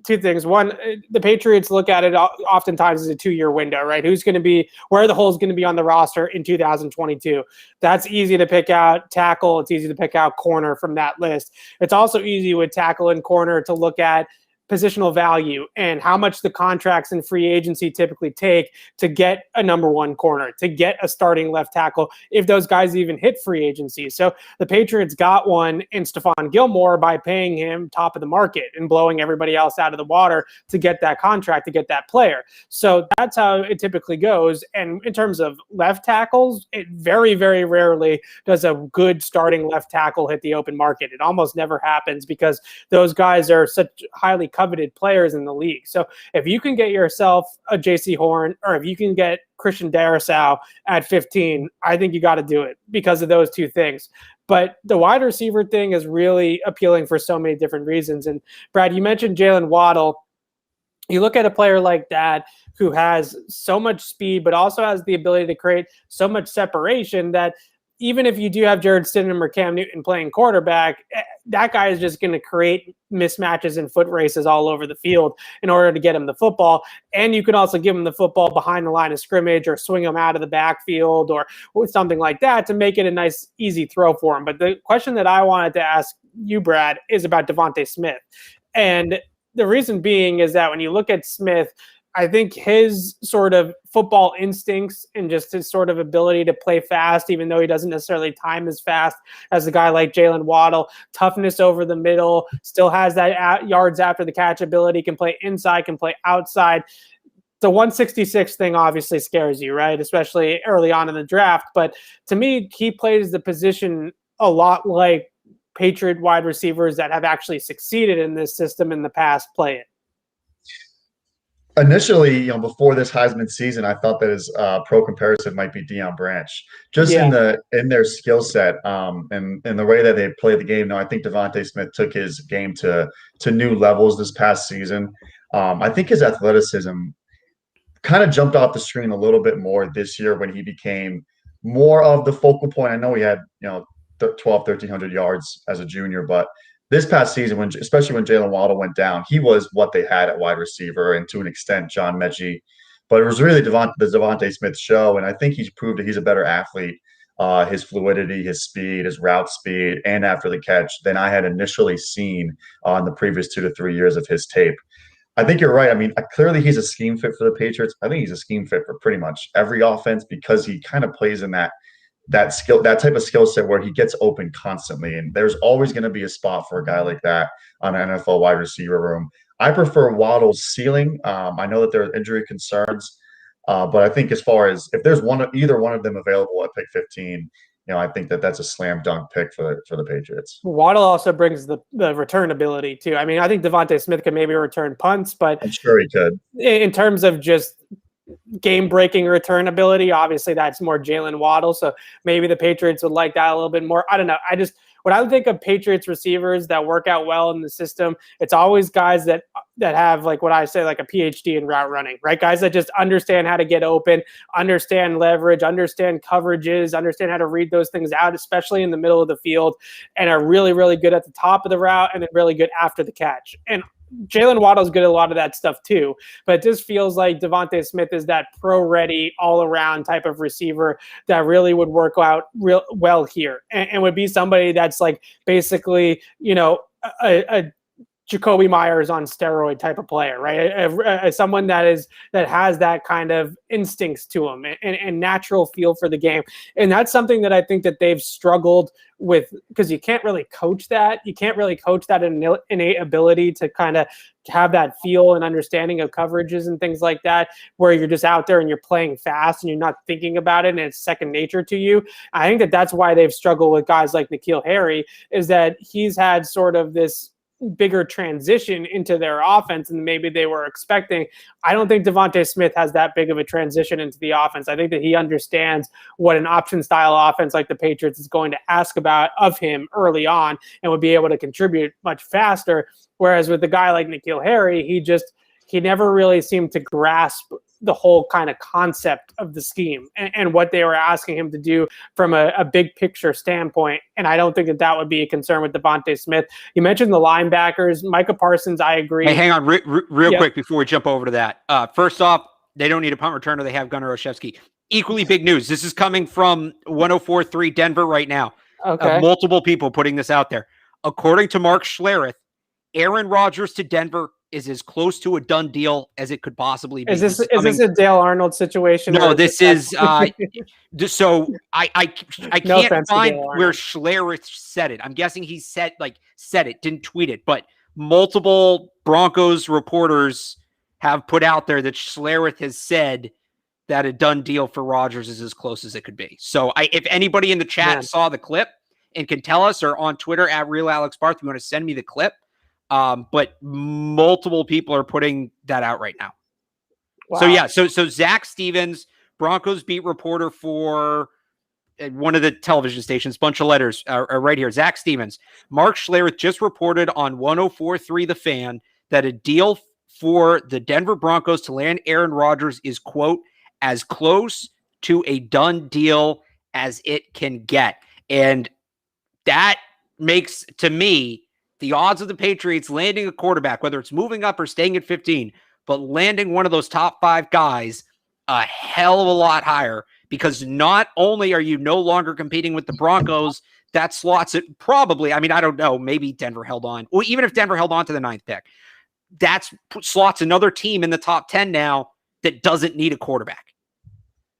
two things. One, the Patriots look at it oftentimes as a 2-year window, right? Who's going to be where the hole is going to be on the roster in 2022. That's easy to pick out tackle. It's easy to pick out corner from that list. It's also easy with tackle and corner to look at positional value and how much the contracts and free agency typically take to get a number one corner, to get a starting left tackle, if those guys even hit free agency. So the Patriots got one in Stephon Gilmore by paying him top of the market and blowing everybody else out of the water to get that contract, to get that player. So that's how it typically goes. And in terms of left tackles, it very, very rarely does a good starting left tackle hit the open market. It almost never happens because those guys are such highly coveted players in the league. So if you can get yourself a JC Horn, or if you can get Christian Darisaw at 15, I think you got to do it because of those two things. But the wide receiver thing is really appealing for so many different reasons. And Brad, you mentioned Jalen Waddle. You look at a player like that who has so much speed, but also has the ability to create so much separation that even if you do have Jared Stidham or Cam Newton playing quarterback, that guy is just going to create mismatches and foot races all over the field in order to get him the football. And you can also give him the football behind the line of scrimmage or swing him out of the backfield or something like that to make it a nice, easy throw for him. But the question that I wanted to ask you, Brad, is about Devonte Smith. And the reason being is that when you look at Smith, I think his sort of football instincts and just his sort of ability to play fast, even though he doesn't necessarily time as fast as a guy like Jalen Waddle, toughness over the middle, still has that yards after the catch ability, can play inside, can play outside. The 166 thing obviously scares you, right? Especially early on in the draft. But to me, he plays the position a lot like Patriot wide receivers that have actually succeeded in this system in the past play it. Initially, before this Heisman season, I thought that his pro comparison might be Deion Branch, just in their skill set and the way that they play the game. Now, I think Devonte Smith took his game to new levels this past season. I think his athleticism kind of jumped off the screen a little bit more this year when he became more of the focal point. I know he had 1,300 yards as a junior, but this past season, especially when Jalen Waddle went down, he was what they had at wide receiver and to an extent John Mechie. But it was really the Devonte Smith show, and I think he's proved that he's a better athlete, his fluidity, his speed, his route speed, and after the catch than I had initially seen on the previous 2 to 3 years of his tape. I think you're right. I mean, clearly he's a scheme fit for the Patriots. I think he's a scheme fit for pretty much every offense because he kind of plays in that type of skill set where he gets open constantly. And there's always going to be a spot for a guy like that on an NFL wide receiver room. I prefer Waddle's ceiling. I know that there are injury concerns, but I think as far as if there's either one of them available at pick 15, I think that's a slam dunk pick for the Patriots. Waddle also brings the return ability too. I mean, I think Devonte Smith can maybe return punts, but I'm sure he could. In terms of just game-breaking return ability, obviously that's more Jalen Waddle. So maybe the Patriots would like that a little bit more. I don't know. When I think of Patriots receivers that work out well in the system, it's always guys that have, like what I say, like a PhD in route running, right? Guys that just understand how to get open, understand leverage, understand coverages, understand how to read those things out, especially in the middle of the field, and are really, really good at the top of the route and then really good after the catch. And Jalen Waddle's good at a lot of that stuff too, but it just feels like Devonte Smith is that pro-ready, all-around type of receiver that really would work out real well here, and would be somebody that's like basically, a Jacoby Myers on steroid type of player, right? Someone that has that kind of instincts to him and natural feel for the game. And that's something that I think that they've struggled with, because you can't really coach that. You can't really coach that innate ability to kind of have that feel and understanding of coverages and things like that, where you're just out there and you're playing fast and you're not thinking about it and it's second nature to you. I think that's why they've struggled with guys like N'Keal Harry, is that he's had sort of this bigger transition into their offense than maybe they were expecting. I don't think Devonte Smith has that big of a transition into the offense. I think that he understands what an option style offense like the Patriots is going to ask about of him early on and would be able to contribute much faster. Whereas with a guy like N'Keal Harry, he never really seemed to grasp the whole kind of concept of the scheme and what they were asking him to do from a big picture standpoint. And I don't think that would be a concern with Devonte Smith. You mentioned the linebackers, Micah Parsons. I agree. Hey, hang on real quick before we jump over to that. First off, they don't need a punt returner. They have Gunnar Olszewski. Equally big news. This is coming from 104.3 Denver right now. Okay. Multiple people putting this out there. According to Mark Schlereth, Aaron Rodgers to Denver is as close to a done deal as it could possibly be. Is this a Dale Arnold situation? No, this is so I can't find where Schlereth said it. I'm guessing he said it, didn't tweet it, but multiple Broncos reporters have put out there that Schlereth has said that a done deal for Rodgers is as close as it could be. So if anybody in the chat saw the clip and can tell us, or on Twitter at RealAlexBarth, you want to send me the clip. But multiple people are putting that out right now. Wow. So so Zach Stevens, Broncos beat reporter for one of the television stations, bunch of letters are right here. Zach Stevens, Mark Schlereth just reported on 104.3 The Fan that a deal for the Denver Broncos to land Aaron Rodgers is, quote, as close to a done deal as it can get. And that makes, to me, the odds of the Patriots landing a quarterback, whether it's moving up or staying at 15, but landing one of those top 5 guys, a hell of a lot higher, because not only are you no longer competing with the Broncos, that slots it probably, I mean, I don't know, maybe Denver held on. Well, even if Denver held on to the 9th pick, that slots another team in the top 10 now that doesn't need a quarterback.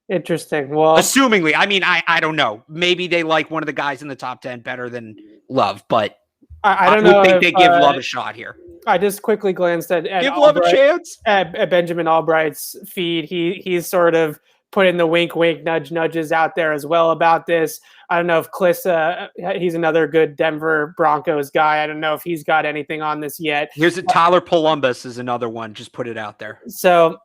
Interesting. Well, assumingly, I mean, I don't know. Maybe they like one of the guys in the top 10 better than Love, but I don't know. I think they give Love a shot here. I just quickly glanced at give Love a chance at Benjamin Albright's feed. He's sort of putting the wink, nudges out there as well about this. I don't know if Kliss, he's another good Denver Broncos guy. I don't know if he's got anything on this yet. Here's Tyler Columbus is another one. Just put it out there. So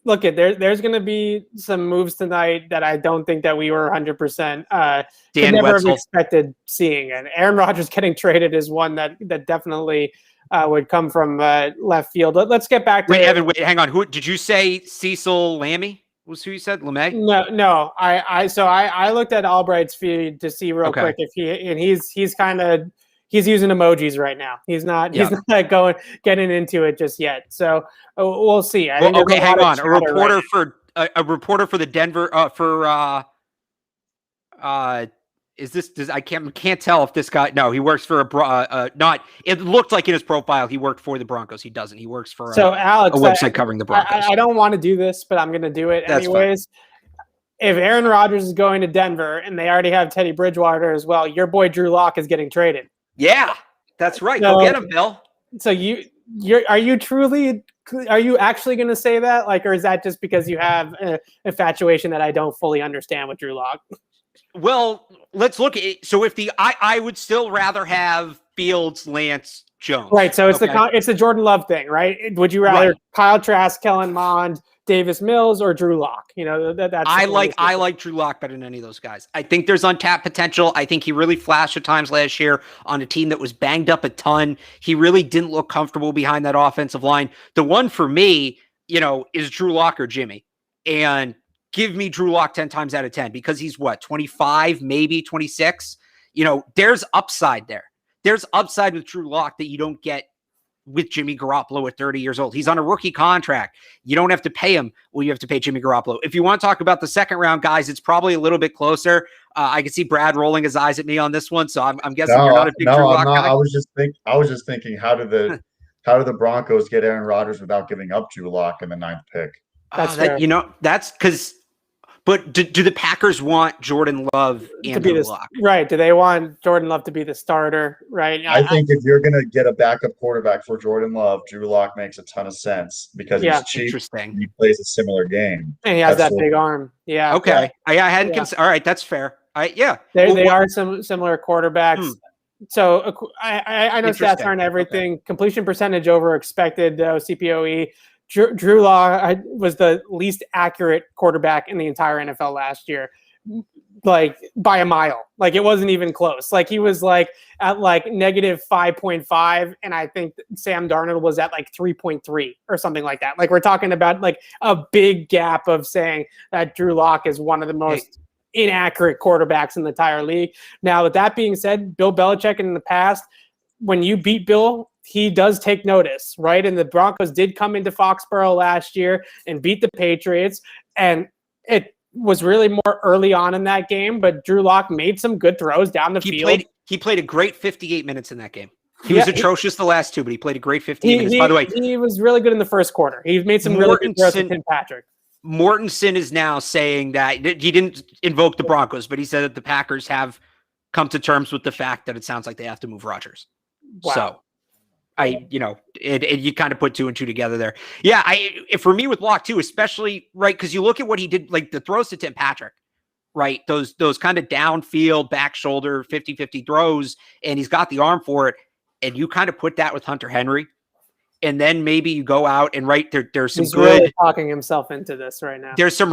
look, there's going to be some moves tonight that I don't think that we were 100% could never have expected seeing. And Aaron Rodgers getting traded is one that definitely would come from left field. Let's get back to Evan, hang on. Who did you say? Cecil Lammey was who you said? LeMay? No. I looked at Albright's feed to see real quick if he's using emojis right now. He's not getting into it just yet. So we'll see. Hang on. A reporter for the Denver I can't tell if this guy. No, he works for not. It looked like in his profile he worked for the Broncos. He doesn't. He works for Alex, a website covering the Broncos. I don't want to do this, but I'm going to do it That's anyways. Fine. If Aaron Rodgers is going to Denver and they already have Teddy Bridgewater as well, your boy Drew Lock is getting traded. Yeah, that's right. Go get him, Bill. So are you actually going to say that? Like, or is that just because you have an infatuation that I don't fully understand with Drew Lock? Well, let's look at it. So if I would still rather have Fields, Lance, Jones. Right. So it's the Jordan Love thing, right? Would you rather Kyle Trask, Kellen Mond, Davis Mills, or Drew Lock? You know, that's I like Drew Lock better than any of those guys. I think there's untapped potential. I think he really flashed at times last year on a team that was banged up a ton. He really didn't look comfortable behind that offensive line. The one for me, is Drew Lock or Jimmy. And give me Drew Lock 10 times out of 10 because he's 25, maybe 26. There's upside there. There's upside with Drew Lock that you don't get with Jimmy Garoppolo at 30 years old. He's on a rookie contract. You don't have to pay him. Well, you have to pay Jimmy Garoppolo. If you want to talk about the second round guys, it's probably a little bit closer. I can see Brad rolling his eyes at me on this one. So I'm guessing you're not a big Drew Lock guy. I was just thinking, how did the Broncos get Aaron Rodgers without giving up Drew Lock in the 9th pick? That's fair. That's because. But do the Packers want Jordan Love and Drew Lock? Right. Do they want Jordan Love to be the starter? Right. I think if you're going to get a backup quarterback for Jordan Love, Drew Lock makes a ton of sense because he's cheap. Interesting. He plays a similar game. And he has that big arm. Yeah. Okay. I hadn't considered. All right. That's fair. They are some similar quarterbacks. So I know stats aren't everything. Okay. Completion percentage over expected, CPOE. Drew Lock was the least accurate quarterback in the entire NFL last year, like by a mile. Like it wasn't even close. Like he was like at like negative 5.5, and I think Sam Darnold was at like 3.3 or something like that. Like we're talking about like a big gap of saying that Drew Lock is one of the most inaccurate quarterbacks in the entire league. Now, with that being said, Bill Belichick in the past, when you beat Bill, he does take notice, right? And the Broncos did come into Foxborough last year and beat the Patriots. And it was really more early on in that game, but Drew Lock made some good throws down the field. He played a great 58 minutes in that game. He was atrocious the last two, but he played a great 58 minutes. By the way, he was really good in the first quarter. He made some really good throws to Tim Patrick. Mortensen is now saying that he didn't invoke the Broncos, but he said that the Packers have come to terms with the fact that it sounds like they have to move Rodgers. Wow. So you kind of put two and two together there. Yeah. For me with Lock too, especially right. Cause you look at what he did, like the throws to Tim Patrick, right? Those kind of downfield back shoulder 50-50 throws, and he's got the arm for it. And you kind of put that with Hunter Henry. And then maybe you go out and there's some he's good really talking himself into this right now. There's some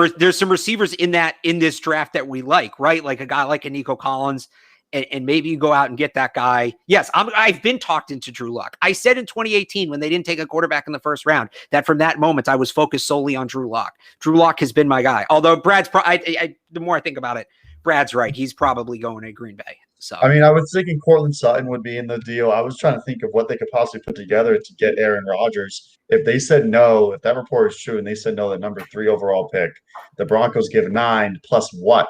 receivers in this draft that we like, right? Like a guy like a Nico Collins. And maybe you go out and get that guy. Yes, I've been talked into Drew Lock. I said in 2018 when they didn't take a quarterback in the first round that from that moment I was focused solely on Drew Lock. Drew Lock has been my guy. Although Brad's, the more I think about it, Brad's right. He's probably going to Green Bay. So I mean, I was thinking Cortland Sutton would be in the deal. I was trying to think of what they could possibly put together to get Aaron Rodgers. If they said no, if that report is true, and they said no, the number 3 overall pick, the Broncos give 9 plus what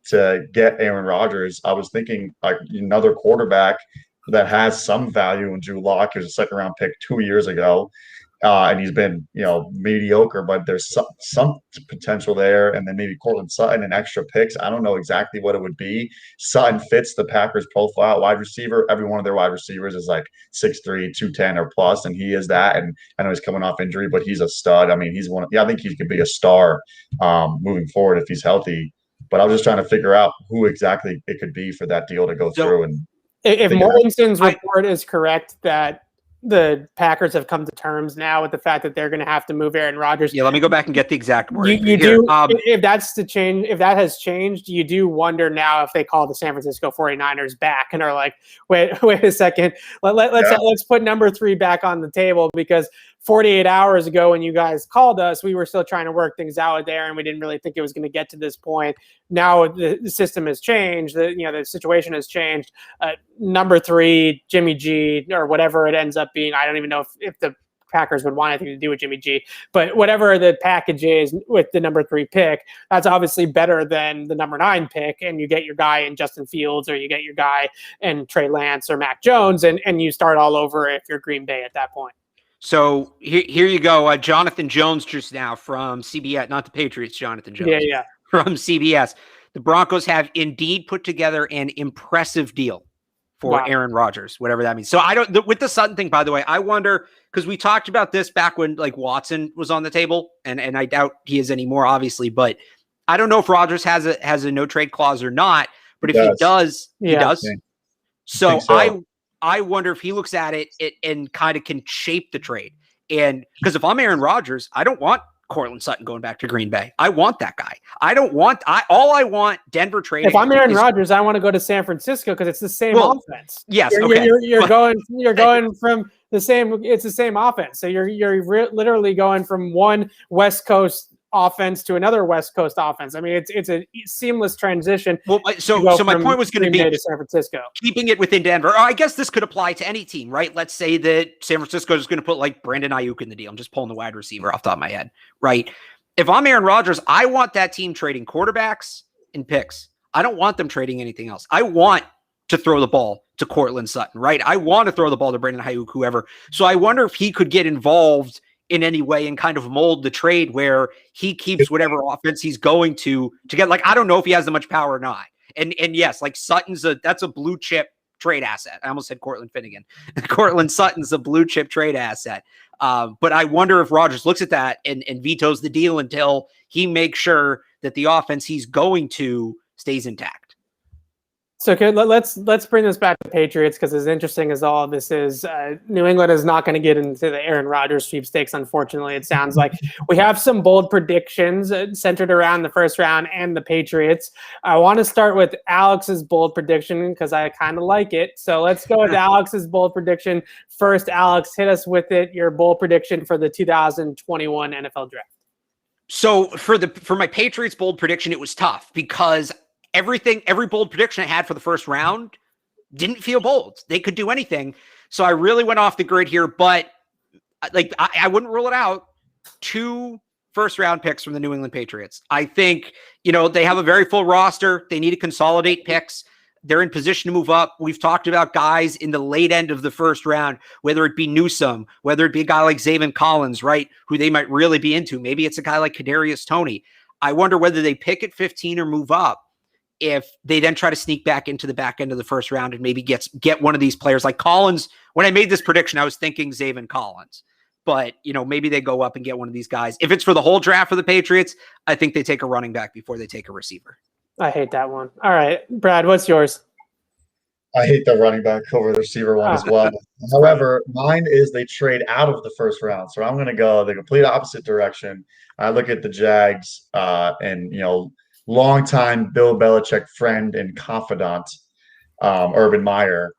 to get Aaron Rodgers? I was thinking like another quarterback that has some value in Drew Lock. He was a second-round pick 2 years ago, and he's been mediocre, but there's some potential there. And then maybe Cortland Sutton and extra picks. I don't know exactly what it would be. Sutton fits the Packers profile, wide receiver. Every one of their wide receivers is like 6'3", 210 or plus, and he is that. And I know he's coming off injury, but he's a stud. I mean, I think he could be a star moving forward if he's healthy. But I was just trying to figure out who exactly it could be for that deal to go through. And if Mortensen's report is correct that the Packers have come to terms now with the fact that they're going to have to move Aaron Rodgers. Yeah, let me go back and get the exact word. You do. If that has changed, you do wonder now if they call the San Francisco 49ers back and are like, wait a second, let's put number 3 back on the table, because 48 hours ago when you guys called us, we were still trying to work things out there, and we didn't really think it was going to get to this point. Now the system has changed. The situation has changed. Number 3, Jimmy G, or whatever it ends up being. I don't even know if the Packers would want anything to do with Jimmy G. But whatever the package is with the number 3 pick, that's obviously better than the number 9 pick. And you get your guy in Justin Fields, or you get your guy in Trey Lance or Mac Jones, and you start all over if you're Green Bay at that point. So here you go. Jonathan Jones just now from CBS, not the Patriots, Jonathan Jones. Yeah. From CBS. The Broncos have indeed put together an impressive deal for Aaron Rodgers, whatever that means. So with the Sutton thing, by the way, I wonder, because we talked about this back when like Watson was on the table, and I doubt he is anymore, obviously, but I don't know if Rodgers has a no trade clause or not, but if he does, he does. So I wonder if he looks at it and kind of can shape the trade. And because if I'm Aaron Rodgers, I don't want Courtland Sutton going back to Green Bay. I want that guy. I want Denver trading. If I'm Aaron Rodgers, I want to go to San Francisco because it's the same offense. Yes, you're going from the same. It's the same offense. So you're literally going from one West Coast offense to another West Coast offense. I mean, it's a seamless transition. Well, so my point was going to be to San Francisco, keeping it within Denver. Or I guess this could apply to any team, right? Let's say that San Francisco is going to put like Brandon Ayuk in the deal. I'm just pulling the wide receiver off the top of my head, right? If I'm Aaron Rodgers, I want that team trading quarterbacks and picks. I don't want them trading anything else. I want to throw the ball to Courtland Sutton, right? I want to throw the ball to Brandon Ayuk, whoever. So I wonder if he could get involved in any way and kind of mold the trade where he keeps whatever offense he's going to get. Like, I don't know if he has that much power or not. And yes, like that's a blue chip trade asset. I almost said Cortland Finnegan. Cortland Sutton's a blue chip trade asset. But I wonder if Rodgers looks at that and vetoes the deal until he makes sure that the offense he's going to stays intact. So let's bring this back to Patriots, because as interesting as all of this is, New England is not going to get into the Aaron Rodgers sweepstakes, unfortunately. It sounds like we have some bold predictions centered around the first round and the Patriots. I want to start with Alex's bold prediction because I kind of like it. So let's go with Alex's bold prediction first. Alex, hit us with it. Your bold prediction for the 2021 NFL Draft. So for my Patriots bold prediction, it was tough because every bold prediction I had for the first round didn't feel bold. They could do anything. So I really went off the grid here, but like I wouldn't rule it out. 2 first-round picks from the New England Patriots. I think, they have a very full roster. They need to consolidate picks. They're in position to move up. We've talked about guys in the late end of the first round, whether it be Newsome, whether it be a guy like Zaven Collins, right, who they might really be into. Maybe it's a guy like Kadarius Toney. I wonder whether they pick at 15 or move up. If they then try to sneak back into the back end of the first round and maybe get one of these players like Collins. When I made this prediction, I was thinking Zaven Collins, but maybe they go up and get one of these guys. If it's for the whole draft for the Patriots, I think they take a running back before they take a receiver. I hate that one. All right, Brad, what's yours? I hate the running back over the receiver one as well. However, mine is they trade out of the first round. So I'm going to go the complete opposite direction. I look at the Jags and, longtime Bill Belichick friend and confidant, Urban Meyer,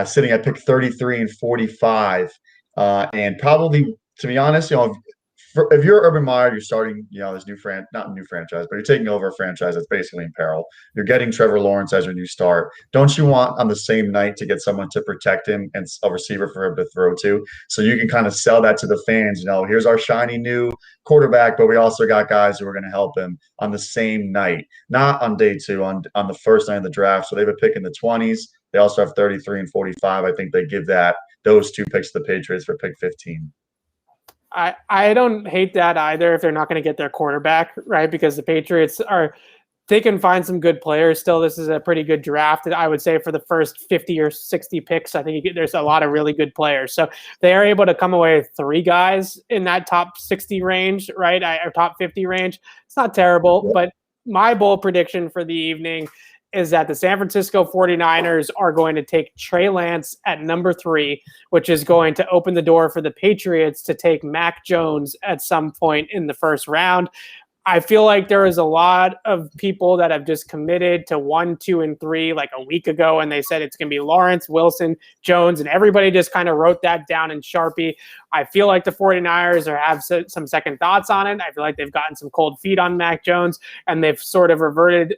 sitting at pick 33 and 45. And probably, to be honest, if you're Urban Meyer, you're starting, this not a new franchise, but you're taking over a franchise that's basically in peril. You're getting Trevor Lawrence as your new start. Don't you want on the same night to get someone to protect him and a receiver for him to throw to? So you can kind of sell that to the fans. Here's our shiny new quarterback, but we also got guys who are going to help him on the same night, not on day 2, on the first night of the draft. So they have a pick in the 20s. They also have 33 and 45. I think they give those 2 picks to the Patriots for pick 15. I don't hate that either if they're not going to get their quarterback, right? Because the Patriots they can find some good players still. This is a pretty good draft, I would say, for the first 50 or 60 picks. I think there's a lot of really good players. So they are able to come away with 3 guys in that top 60 range, right? Or top 50 range. It's not terrible, but my bold prediction for the evening is that the San Francisco 49ers are going to take Trey Lance at number 3, which is going to open the door for the Patriots to take Mac Jones at some point in the first round. I feel like there is a lot of people that have just committed to 1, 2, and 3 like a week ago, and they said it's going to be Lawrence, Wilson, Jones, and everybody just kind of wrote that down in Sharpie. I feel like the 49ers have some second thoughts on it. I feel like they've gotten some cold feet on Mac Jones, and they've sort of reverted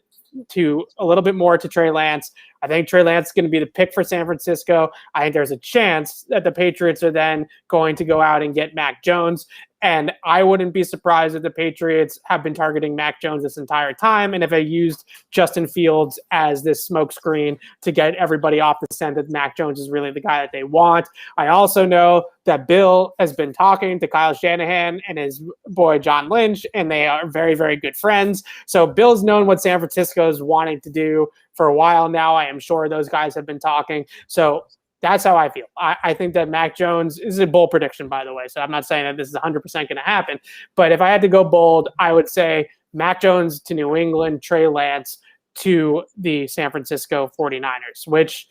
to a little bit more to Trey Lance. I think Trey Lance is going to be the pick for San Francisco. I think there's a chance that the Patriots are then going to go out and get Mac Jones. And I wouldn't be surprised if the Patriots have been targeting Mac Jones this entire time. And if they used Justin Fields as this smokescreen to get everybody off the scent that Mac Jones is really the guy that they want. I also know that Bill has been talking to Kyle Shanahan and his boy John Lynch, and they are very, very good friends. So Bill's known what San Francisco is wanting to do for a while now. I am sure those guys have been talking. So that's how I feel. I think that Mac Jones is a bold prediction, by the way. So I'm not saying that this is 100% going to happen. But if I had to go bold, I would say Mac Jones to New England, Trey Lance to the San Francisco 49ers, which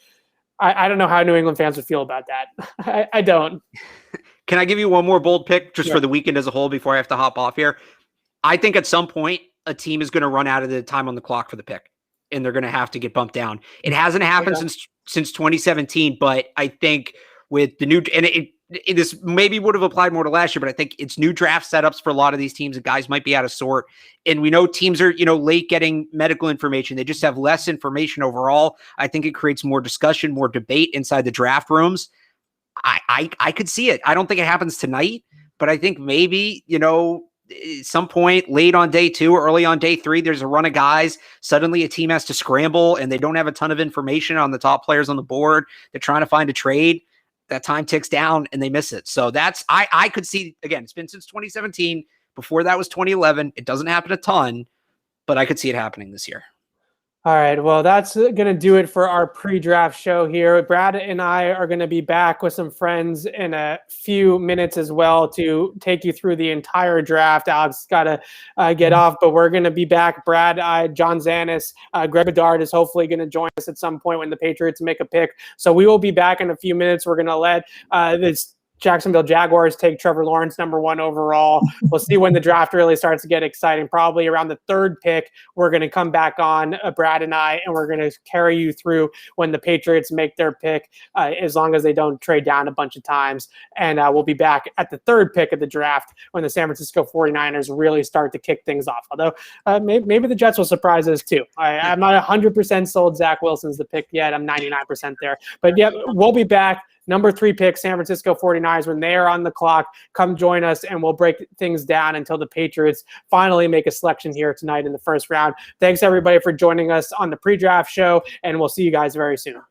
I don't know how New England fans would feel about that. I don't. Can I give you one more bold pick just for the weekend as a whole before I have to hop off here? I think at some point a team is going to run out of the time on the clock for the pick, and they're going to have to get bumped down. It hasn't happened since 2017, but I think with the new, and this maybe would have applied more to last year, but I think it's new draft setups for a lot of these teams, and guys might be out of sort. And we know teams are, late getting medical information. They just have less information overall. I think it creates more discussion, more debate inside the draft rooms. I could see it. I don't think it happens tonight, but I think maybe, some point late on day 2 or early on day 3, there's a run of guys. Suddenly a team has to scramble and they don't have a ton of information on the top players on the board. They're trying to find a trade. That time ticks down and they miss it. So that's, I could see, again, it's been since 2017. Before that was 2011. It doesn't happen a ton, but I could see it happening this year. All right, well, that's going to do it for our pre-draft show here. Brad and I are going to be back with some friends in a few minutes as well to take you through the entire draft. Alex got to get off, but we're going to be back. Brad, John Zanis, Greg Bedard is hopefully going to join us at some point when the Patriots make a pick. So we will be back in a few minutes. We're going to let this Jacksonville Jaguars take Trevor Lawrence #1 overall. We'll see when the draft really starts to get exciting. Probably around the 3rd pick, we're going to come back on, Brad and I, and we're going to carry you through when the Patriots make their pick, as long as they don't trade down a bunch of times. And we'll be back at the 3rd pick of the draft when the San Francisco 49ers really start to kick things off. Although maybe the Jets will surprise us too. I'm not 100% sold Zach Wilson's the pick yet. I'm 99% there. But yeah, we'll be back. #3 pick, San Francisco 49ers, when they are on the clock. Come join us, and we'll break things down until the Patriots finally make a selection here tonight in the 1st round. Thanks, everybody, for joining us on the pre-draft show, and we'll see you guys very soon.